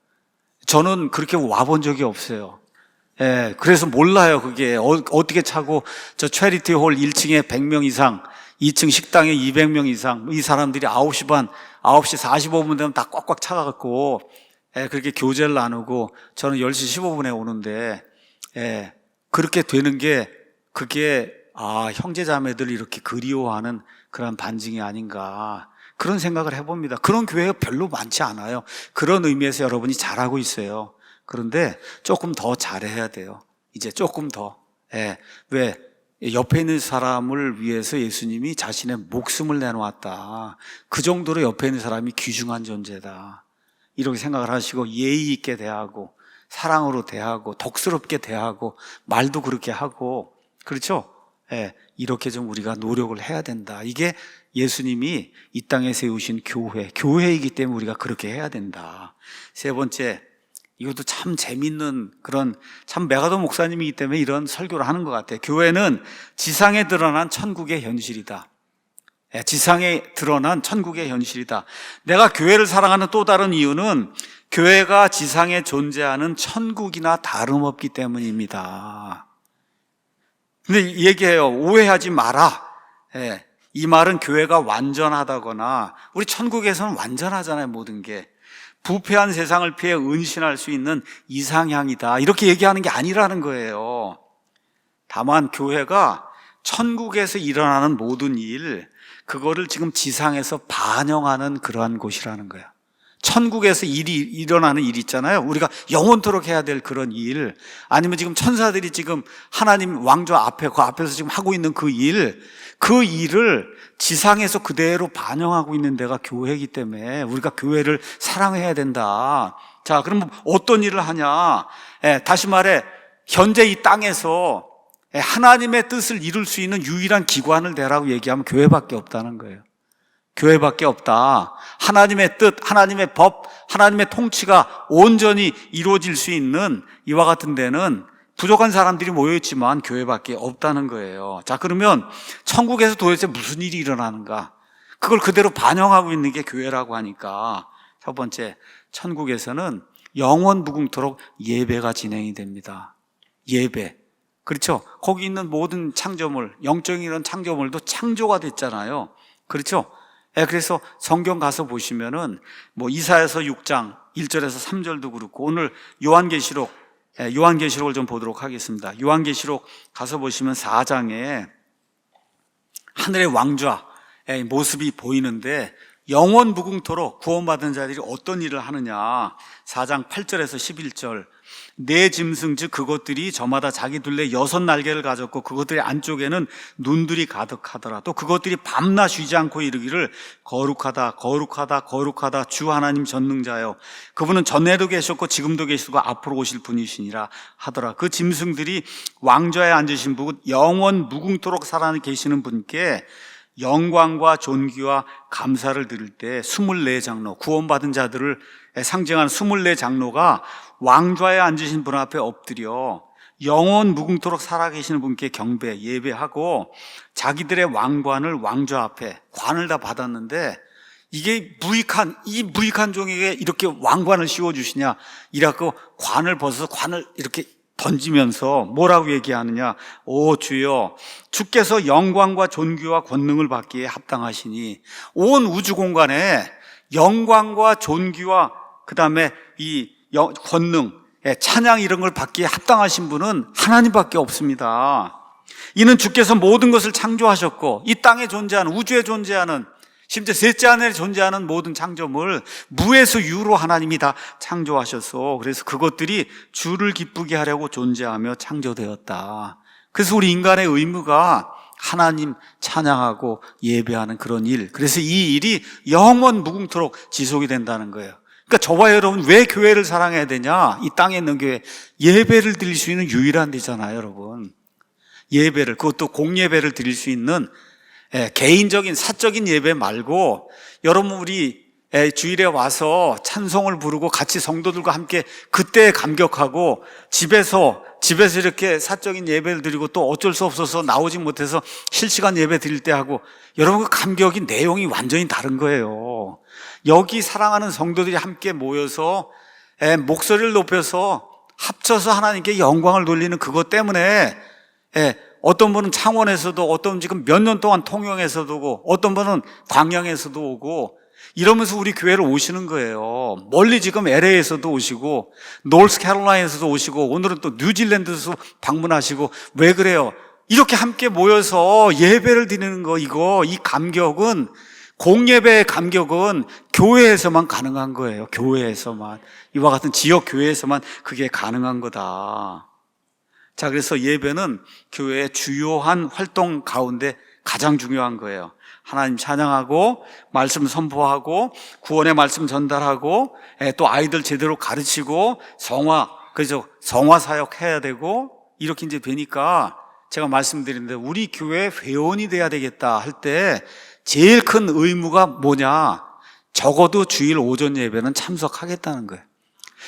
저는 그렇게 와본 적이 없어요. 그래서 몰라요. 그게 어떻게 차고, 저 체리티 홀 1층에 100명 이상, 2층 식당에 200명 이상, 이 사람들이 9시 반, 9시 45분 되면 다 꽉꽉 차가갖고 그렇게 교제를 나누고, 저는 10시 15분에 오는데 그렇게 되는 게, 그게 형제자매들을 이렇게 그리워하는 그런 반증이 아닌가, 그런 생각을 해봅니다. 그런 교회가 별로 많지 않아요. 그런 의미에서 여러분이 잘하고 있어요. 그런데 조금 더 잘해야 돼요. 이제 조금 더. 왜? 옆에 있는 사람을 위해서 예수님이 자신의 목숨을 내놓았다. 그 정도로 옆에 있는 사람이 귀중한 존재다. 이렇게 생각을 하시고 예의 있게 대하고 사랑으로 대하고 덕스럽게 대하고 말도 그렇게 하고, 그렇죠? 이렇게 좀 우리가 노력을 해야 된다. 이게 예수님이 이 땅에 세우신 교회이기 때문에 우리가 그렇게 해야 된다. 세 번째, 이것도 참 재밌는 그런, 참 메가더 목사님이기 때문에 이런 설교를 하는 것 같아요. 교회는 지상에 드러난 천국의 현실이다. 지상에 드러난 천국의 현실이다. 내가 교회를 사랑하는 또 다른 이유는 교회가 지상에 존재하는 천국이나 다름없기 때문입니다. 근데 얘기해요. 오해하지 마라. 이 말은 교회가 완전하다거나, 우리 천국에서는 완전하잖아요, 모든 게. 부패한 세상을 피해 은신할 수 있는 이상향이다, 이렇게 얘기하는 게 아니라는 거예요. 다만 교회가 천국에서 일어나는 모든 일, 그거를 지금 지상에서 반영하는 그러한 곳이라는 거예요. 천국에서 일어나는 일 있잖아요. 우리가 영원토록 해야 될 그런 일, 아니면 지금 천사들이 지금 하나님 왕좌 앞에, 그 앞에서 지금 하고 있는 그 일을 지상에서 그대로 반영하고 있는 데가 교회이기 때문에 우리가 교회를 사랑해야 된다. 자, 그럼 어떤 일을 하냐? 다시 말해, 현재 이 땅에서 하나님의 뜻을 이룰 수 있는 유일한 기관을 대라고 얘기하면 교회밖에 없다는 거예요. 교회밖에 없다. 하나님의 뜻, 하나님의 법, 하나님의 통치가 온전히 이루어질 수 있는 이와 같은 데는 부족한 사람들이 모여있지만 교회밖에 없다는 거예요. 자, 그러면 천국에서 도대체 무슨 일이 일어나는가? 그걸 그대로 반영하고 있는 게 교회라고 하니까, 첫 번째, 천국에서는 영원 무궁토록 예배가 진행이 됩니다. 예배. 그렇죠? 거기 있는 모든 창조물, 영적인 이런 창조물도 창조가 됐잖아요. 그렇죠? 그래서 성경 가서 보시면은 이사야서 6장 1절에서 3절도 그렇고, 오늘 요한계시록을 좀 보도록 하겠습니다. 요한계시록 가서 보시면 4장에 하늘의 왕좌의 모습이 보이는데, 영원 무궁토록 구원받은 자들이 어떤 일을 하느냐. 4장 8절에서 11절. 네 짐승 즉 그것들이 저마다 자기 둘레 6날개를 가졌고 그것들의 안쪽에는 눈들이 가득하더라. 또 그것들이 밤낮 쉬지 않고 이르기를 거룩하다 거룩하다 거룩하다 주 하나님 전능자여, 그분은 전에도 계셨고 지금도 계시고 앞으로 오실 분이시니라 하더라. 그 짐승들이 왕좌에 앉으신 분, 영원 무궁토록 살아계시는 분께 영광과 존귀와 감사를 드릴 때 24장로, 구원받은 자들을 상징하는 24장로가 왕좌에 앉으신 분 앞에 엎드려 영원 무궁토록 살아계시는 분께 경배, 예배하고 자기들의 왕관을 왕좌 앞에, 관을 다 받았는데 이게 이 무익한 종에게 이렇게 왕관을 씌워주시냐? 이라고 관을 벗어서 관을 이렇게 던지면서 뭐라고 얘기하느냐? 오 주여, 주께서 영광과 존귀와 권능을 받기에 합당하시니, 온 우주 공간에 영광과 존귀와 그 다음에 이 권능, 찬양 이런 걸 받기에 합당하신 분은 하나님밖에 없습니다. 이는 주께서 모든 것을 창조하셨고, 이 땅에 존재하는, 우주에 존재하는, 심지어 셋째 하늘에 존재하는 모든 창조물 무에서 유로 하나님이 다 창조하셔서, 그래서 그것들이 주를 기쁘게 하려고 존재하며 창조되었다. 그래서 우리 인간의 의무가 하나님 찬양하고 예배하는 그런 일, 그래서 이 일이 영원 무궁토록 지속이 된다는 거예요. 그러니까 저와 여러분 왜 교회를 사랑해야 되냐? 이 땅에 있는 교회, 예배를 드릴 수 있는 유일한 데잖아요, 여러분. 예배를, 그것도 공예배를 드릴 수 있는 개인적인 사적인 예배 말고, 여러분 우리 주일에 와서 찬송을 부르고 같이 성도들과 함께 그때 감격하고, 집에서 이렇게 사적인 예배를 드리고 또 어쩔 수 없어서 나오지 못해서 실시간 예배 드릴 때 하고, 여러분 그 감격이 내용이 완전히 다른 거예요. 여기 사랑하는 성도들이 함께 모여서 목소리를 높여서 합쳐서 하나님께 영광을 돌리는 그것 때문에, 어떤 분은 창원에서도, 어떤 분은 지금 몇 년 동안 통영에서도 오고, 어떤 분은 광양에서도 오고, 이러면서 우리 교회를 오시는 거예요. 멀리 지금 LA에서도 오시고, 노스캐롤라이나에서도 오시고, 오늘은 또 뉴질랜드에서 방문하시고. 왜 그래요? 이렇게 함께 모여서 예배를 드리는 거, 이 감격은, 공예배의 감격은 교회에서만 가능한 거예요. 교회에서만. 이와 같은 지역 교회에서만 그게 가능한 거다. 자, 그래서 예배는 교회의 주요한 활동 가운데 가장 중요한 거예요. 하나님 찬양하고, 말씀 선포하고, 구원의 말씀 전달하고, 또 아이들 제대로 가르치고, 그래서 성화 사역 해야 되고, 이렇게 이제 되니까 제가 말씀드리는데, 우리 교회 회원이 돼야 되겠다 할 때 제일 큰 의무가 뭐냐? 적어도 주일 오전 예배는 참석하겠다는 거예요.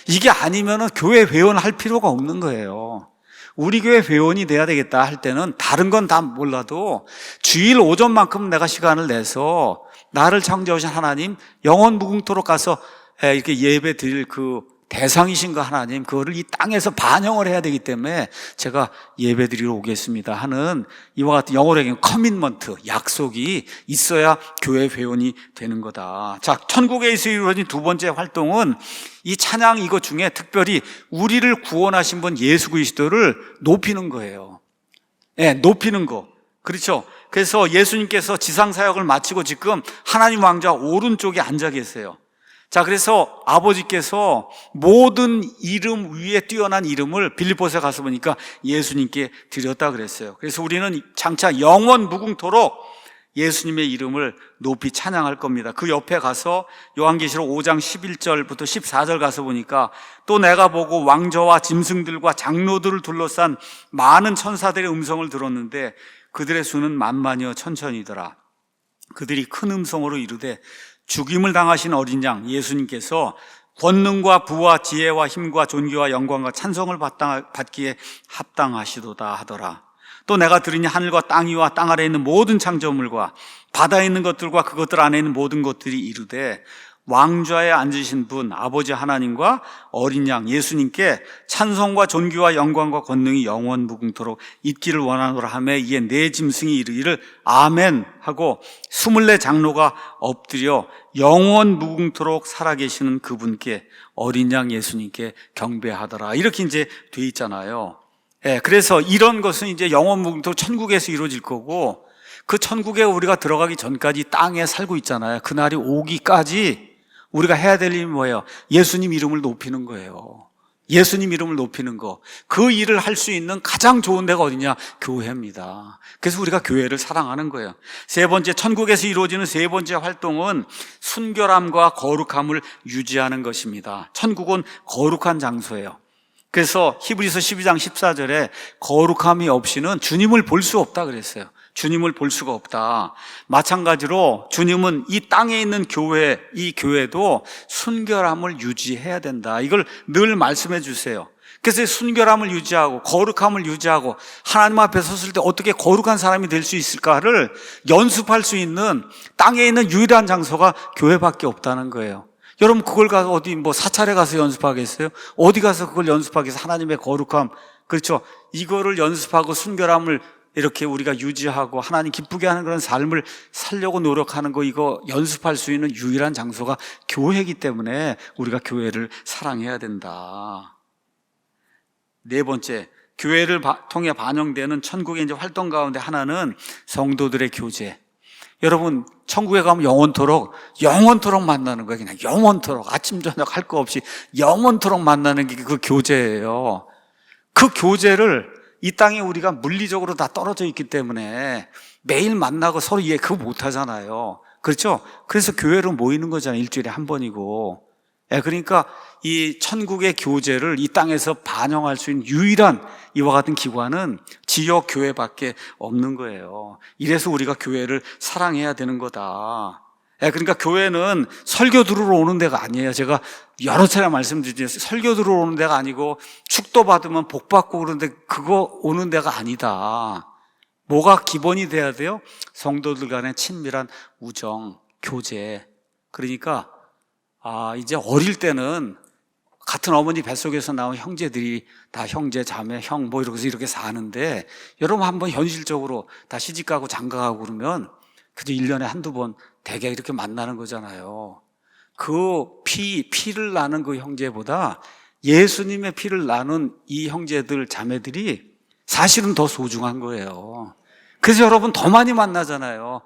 이게 아니면은 교회 회원 할 필요가 없는 거예요. 우리 교회 회원이 돼야 되겠다 할 때는 다른 건 다 몰라도 주일 오전만큼 내가 시간을 내서 나를 창조하신 하나님 영원 무궁토록 가서 이렇게 예배 드릴 그 대상이신 거 하나님, 그거를 이 땅에서 반영을 해야 되기 때문에 제가 예배 드리러 오겠습니다 하는 이와 같은 영어로 얘기하면 커밋먼트, 약속이 있어야 교회 회원이 되는 거다. 자, 천국에서 이루어진 두 번째 활동은 이 찬양 이것 중에 특별히 우리를 구원하신 분 예수 그리스도를 높이는 거예요. 높이는 거. 그렇죠? 그래서 예수님께서 지상사역을 마치고 지금 하나님 왕좌 오른쪽에 앉아 계세요. 자, 그래서 아버지께서 모든 이름 위에 뛰어난 이름을 빌립보서에 가서 보니까 예수님께 드렸다 그랬어요. 그래서 우리는 장차 영원 무궁토록 예수님의 이름을 높이 찬양할 겁니다. 그 옆에 가서 요한계시록 5장 11절부터 14절 가서 보니까, 또 내가 보고 왕저와 짐승들과 장로들을 둘러싼 많은 천사들의 음성을 들었는데 그들의 수는 만만이여 천천이더라. 그들이 큰 음성으로 이르되 죽임을 당하신 어린 양 예수님께서 권능과 부와 지혜와 힘과 존귀와 영광과 찬송을 받기에 합당하시도다 하더라. 또 내가 들으니 하늘과 땅 위와 땅 아래에 있는 모든 창조물과 바다에 있는 것들과 그것들 안에 있는 모든 것들이 이르되 왕좌에 앉으신 분 아버지 하나님과 어린 양 예수님께 찬송과 존귀와 영광과 권능이 영원 무궁토록 있기를 원하노라 하매, 이에 네 짐승이 이르기를 아멘 하고 24 장로가 엎드려 영원 무궁토록 살아계시는 그분께 어린 양 예수님께 경배하더라. 이렇게 이제 돼 있잖아요. 그래서 이런 것은 이제 영원 무궁토록 천국에서 이루어질 거고, 그 천국에 우리가 들어가기 전까지 땅에 살고 있잖아요. 그날이 오기까지 우리가 해야 될 일이 뭐예요? 예수님 이름을 높이는 거예요. 예수님 이름을 높이는 거. 그 일을 할 수 있는 가장 좋은 데가 어디냐? 교회입니다. 그래서 우리가 교회를 사랑하는 거예요. 세 번째, 천국에서 이루어지는 세 번째 활동은 순결함과 거룩함을 유지하는 것입니다. 천국은 거룩한 장소예요. 그래서 히브리서 12장 14절에 거룩함이 없이는 주님을 볼 수 없다 그랬어요. 주님을 볼 수가 없다. 마찬가지로 주님은 이 땅에 있는 이 교회도 순결함을 유지해야 된다. 이걸 늘 말씀해 주세요. 그래서 순결함을 유지하고 거룩함을 유지하고 하나님 앞에 섰을 때 어떻게 거룩한 사람이 될 수 있을까를 연습할 수 있는 땅에 있는 유일한 장소가 교회밖에 없다는 거예요. 여러분 그걸 가서 어디 사찰에 가서 연습하겠어요? 어디 가서 그걸 연습하겠어요? 하나님의 거룩함, 그렇죠? 이거를 연습하고 순결함을 이렇게 우리가 유지하고 하나님 기쁘게 하는 그런 삶을 살려고 노력하는 거, 이거 연습할 수 있는 유일한 장소가 교회이기 때문에 우리가 교회를 사랑해야 된다. 네 번째, 교회를 통해 반영되는 천국의 이제 활동 가운데 하나는 성도들의 교제. 여러분 천국에 가면 영원토록 만나는 거예요. 그냥 영원토록 아침 저녁 할 거 없이 영원토록 만나는 게 그 교제예요. 그 교제를 이 땅에 우리가 물리적으로 다 떨어져 있기 때문에 매일 만나고 서로 이해 그거 못 하잖아요. 그렇죠? 그래서 교회로 모이는 거잖아요. 일주일에 한 번이고. 그러니까 이 천국의 교제를 이 땅에서 반영할 수 있는 유일한 이와 같은 기관은 지역 교회밖에 없는 거예요. 이래서 우리가 교회를 사랑해야 되는 거다. 그러니까 교회는 설교 들으러 오는 데가 아니에요. 제가 여러 차례 말씀드리지만 설교 들으러 오는 데가 아니고 축도 받으면 복 받고 그러는데 그거 오는 데가 아니다. 뭐가 기본이 돼야 돼요? 성도들 간의 친밀한 우정, 교제. 그러니까 이제 어릴 때는 같은 어머니 뱃속에서 나온 형제들이 다 형제, 자매, 형 이렇게 사는데 여러분 한번 현실적으로 다 시집가고 장가가고 그러면 그저 1년에 한두 번 대개 이렇게 만나는 거잖아요. 그 피를 나는 그 형제보다 예수님의 피를 나눈 이 형제들, 자매들이 사실은 더 소중한 거예요. 그래서 여러분 더 많이 만나잖아요.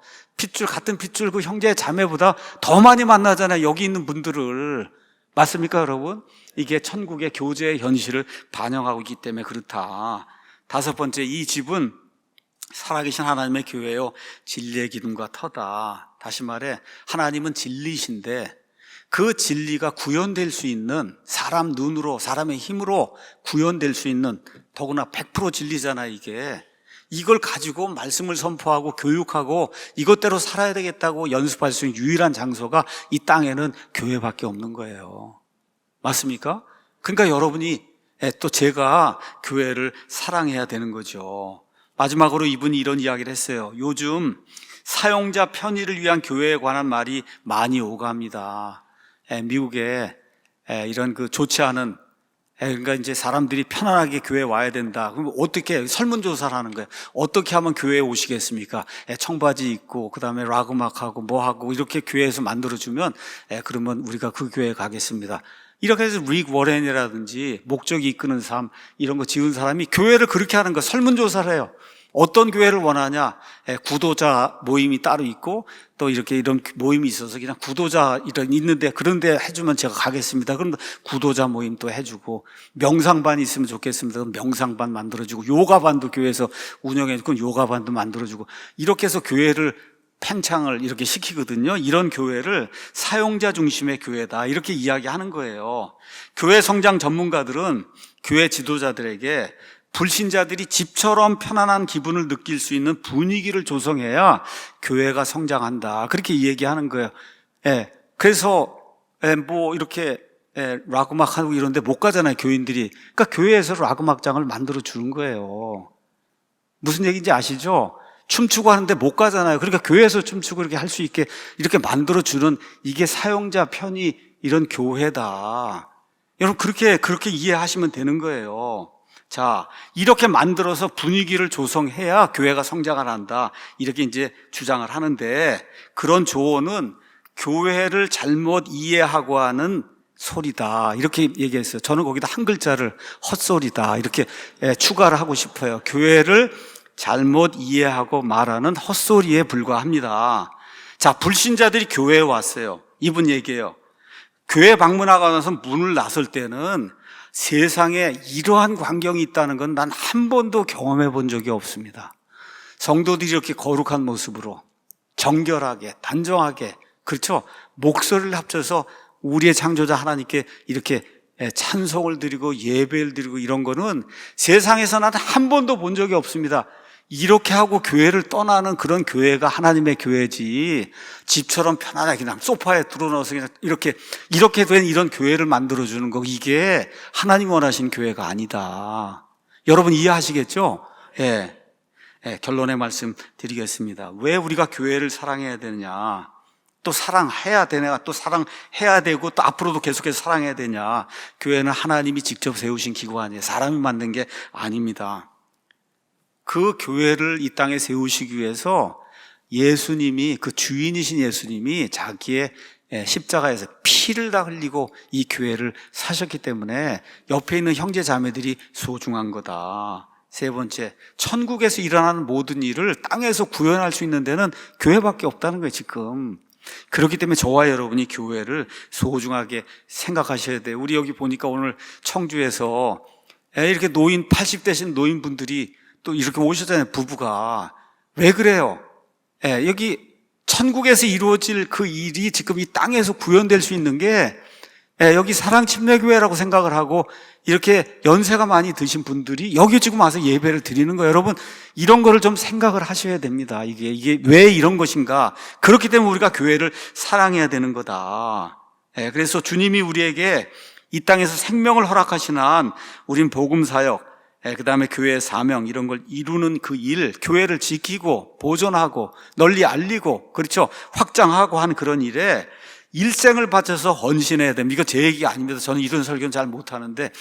같은 핏줄 그 형제, 자매보다 더 많이 만나잖아요. 여기 있는 분들을. 맞습니까, 여러분? 이게 천국의 교제의 현실을 반영하고 있기 때문에 그렇다. 다섯 번째, 이 집은 살아계신 하나님의 교회요, 진리의 기둥과 터다. 다시 말해 하나님은 진리이신데 그 진리가 구현될 수 있는, 사람 눈으로, 사람의 힘으로 구현될 수 있는, 더구나 100% 진리잖아요. 이걸 가지고 말씀을 선포하고 교육하고 이것대로 살아야 되겠다고 연습할 수 있는 유일한 장소가 이 땅에는 교회밖에 없는 거예요. 맞습니까? 그러니까 여러분이 또 제가 교회를 사랑해야 되는 거죠. 마지막으로 이분이 이런 이야기를 했어요. 요즘 사용자 편의를 위한 교회에 관한 말이 많이 오갑니다. 미국에 이런 좋지 않은, 그러니까 이제 사람들이 편안하게 교회에 와야 된다. 그럼 어떻게 설문조사를 하는 거예요? 어떻게 하면 교회에 오시겠습니까? 청바지 입고 그다음에 락 음악하고 뭐하고 이렇게 교회에서 만들어주면 그러면 우리가 그 교회에 가겠습니다. 이렇게 해서 릭 워렌이라든지 목적이 이끄는 삶 이런 거 지은 사람이 교회를 그렇게 하는 거, 설문조사를 해요. 어떤 교회를 원하냐? 구도자 모임이 따로 있고 또 이런 모임이 있어서 그냥 구도자 있는데 그런데 해주면 제가 가겠습니다. 그럼 구도자 모임 또 해주고, 명상반 있으면 좋겠습니다. 그럼 명상반 만들어주고, 요가반도 교회에서 운영해주고 요가반도 만들어주고, 이렇게 해서 교회를 팽창을 이렇게 시키거든요. 이런 교회를 사용자 중심의 교회다 이렇게 이야기하는 거예요. 교회 성장 전문가들은 교회 지도자들에게 불신자들이 집처럼 편안한 기분을 느낄 수 있는 분위기를 조성해야 교회가 성장한다 그렇게 얘기하는 거예요. 그래서 이렇게 락 음악하고 이런데 못 가잖아요, 교인들이. 그러니까 교회에서 락 음악장을 만들어 주는 거예요. 무슨 얘기인지 아시죠? 춤추고 하는데 못 가잖아요. 그러니까 교회에서 춤추고 이렇게 할 수 있게 이렇게 만들어 주는, 이게 사용자 편의 이런 교회다. 여러분 그렇게 이해하시면 되는 거예요. 자, 이렇게 만들어서 분위기를 조성해야 교회가 성장을 한다 이렇게 이제 주장을 하는데, 그런 조언은 교회를 잘못 이해하고 하는 소리다 이렇게 얘기했어요. 저는 거기다 한 글자를 헛소리다 이렇게 추가를 하고 싶어요. 교회를 잘못 이해하고 말하는 헛소리에 불과합니다. 자, 불신자들이 교회에 왔어요. 이분 얘기해요. 교회 방문하고 나서 문을 나설 때는 세상에 이러한 광경이 있다는 건 난 한 번도 경험해 본 적이 없습니다. 성도들이 이렇게 거룩한 모습으로 정결하게, 단정하게, 그렇죠? 목소리를 합쳐서 우리의 창조자 하나님께 이렇게 찬송을 드리고 예배를 드리고 이런 거는 세상에서 나는 한 번도 본 적이 없습니다. 이렇게 하고 교회를 떠나는 그런 교회가 하나님의 교회지, 집처럼 편안하게 그냥 소파에 들어넣어서 그냥 이렇게 된 이런 교회를 만들어주는 거, 이게 하나님 원하신 교회가 아니다. 여러분 이해하시겠죠? 예. 결론의 말씀 드리겠습니다. 왜 우리가 교회를 사랑해야 되느냐? 또 사랑해야 되냐? 또 사랑해야 되고 또 앞으로도 계속해서 사랑해야 되냐? 교회는 하나님이 직접 세우신 기관이에요. 사람이 만든 게 아닙니다. 그 교회를 이 땅에 세우시기 위해서 예수님이, 그 주인이신 예수님이 자기의 십자가에서 피를 다 흘리고 이 교회를 사셨기 때문에 옆에 있는 형제 자매들이 소중한 거다. 세 번째, 천국에서 일어나는 모든 일을 땅에서 구현할 수 있는 데는 교회밖에 없다는 거예요, 지금. 그렇기 때문에 저와 여러분이 교회를 소중하게 생각하셔야 돼요. 우리 여기 보니까 오늘 청주에서 이렇게 80대신 노인분들이 또 이렇게 오셨잖아요, 부부가. 왜 그래요? 여기 천국에서 이루어질 그 일이 지금 이 땅에서 구현될 수 있는 게 여기 사랑침례교회라고 생각을 하고 이렇게 연세가 많이 드신 분들이 여기 지금 와서 예배를 드리는 거예요. 여러분, 이런 거를 좀 생각을 하셔야 됩니다. 이게 왜 이런 것인가? 그렇기 때문에 우리가 교회를 사랑해야 되는 거다. 그래서 주님이 우리에게 이 땅에서 생명을 허락하신 한 우린 복음사역, 그 다음에 교회의 사명, 이런 걸 이루는 그 일, 교회를 지키고 보존하고 널리 알리고, 그렇죠, 확장하고 하는 그런 일에 일생을 바쳐서 헌신해야 됩니다. 이거 제 얘기가 아닙니다. 저는 이런 설교는 잘 못하는데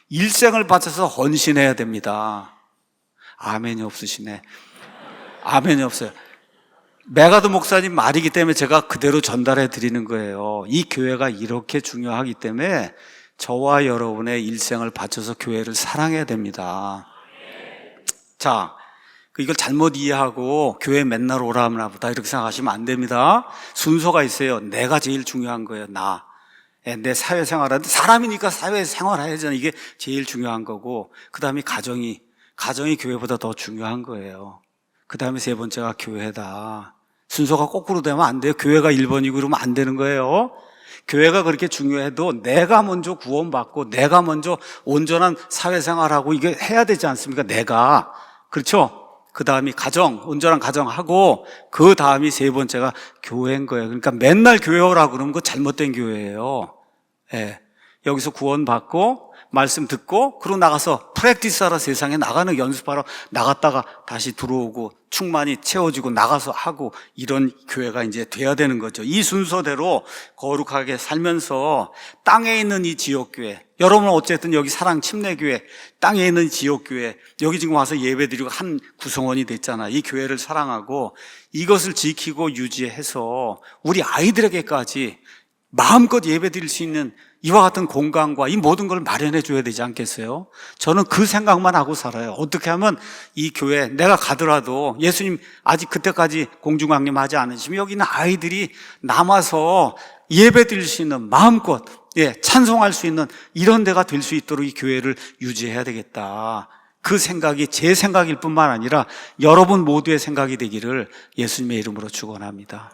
일생을 바쳐서 헌신해야 됩니다. 아멘이 없으시네. 아멘이 없어요. 메가드 목사님 말이기 때문에 제가 그대로 전달해 드리는 거예요. 이 교회가 이렇게 중요하기 때문에 저와 여러분의 일생을 바쳐서 교회를 사랑해야 됩니다. 자, 이걸 잘못 이해하고 교회 맨날 오라나 보다 이렇게 생각하시면 안 됩니다. 순서가 있어요. 내가 제일 중요한 거예요. 내 사회생활하는데 사람이니까 사회생활 해야잖아요. 이게 제일 중요한 거고, 그 다음에 가정이 교회보다 더 중요한 거예요. 그 다음에 세 번째가 교회다. 순서가 거꾸로 되면 안 돼요. 교회가 1번이고 그러면 안 되는 거예요. 교회가 그렇게 중요해도 내가 먼저 구원받고 내가 먼저 온전한 사회생활하고 이게 해야 되지 않습니까? 내가. 그렇죠? 그 다음이 가정, 온전한 가정하고 그 다음이 세 번째가 교회인 거예요. 그러니까 맨날 교회 오라고 그러면 그거 잘못된 교회예요. 여기서 구원받고 말씀 듣고 그러고 나가서 프랙티스하러 세상에 나가는, 연습하러 나갔다가 다시 들어오고 충만히 채워지고 나가서 하고, 이런 교회가 이제 돼야 되는 거죠. 이 순서대로 거룩하게 살면서 땅에 있는 이 지역교회, 여러분은 어쨌든 여기 사랑침례교회, 땅에 있는 지역교회, 여기 지금 와서 예배드리고 한 구성원이 됐잖아. 이 교회를 사랑하고 이것을 지키고 유지해서 우리 아이들에게까지 마음껏 예배드릴 수 있는 이와 같은 공간과 이 모든 걸 마련해 줘야 되지 않겠어요? 저는 그 생각만 하고 살아요. 어떻게 하면 이 교회, 내가 가더라도 예수님 아직 그때까지 공중강림하지 않으시면 여기 있는 아이들이 남아서 예배드릴 수 있는, 마음껏 찬송할 수 있는 이런 데가 될 수 있도록 이 교회를 유지해야 되겠다. 그 생각이 제 생각일 뿐만 아니라 여러분 모두의 생각이 되기를 예수님의 이름으로 축원합니다.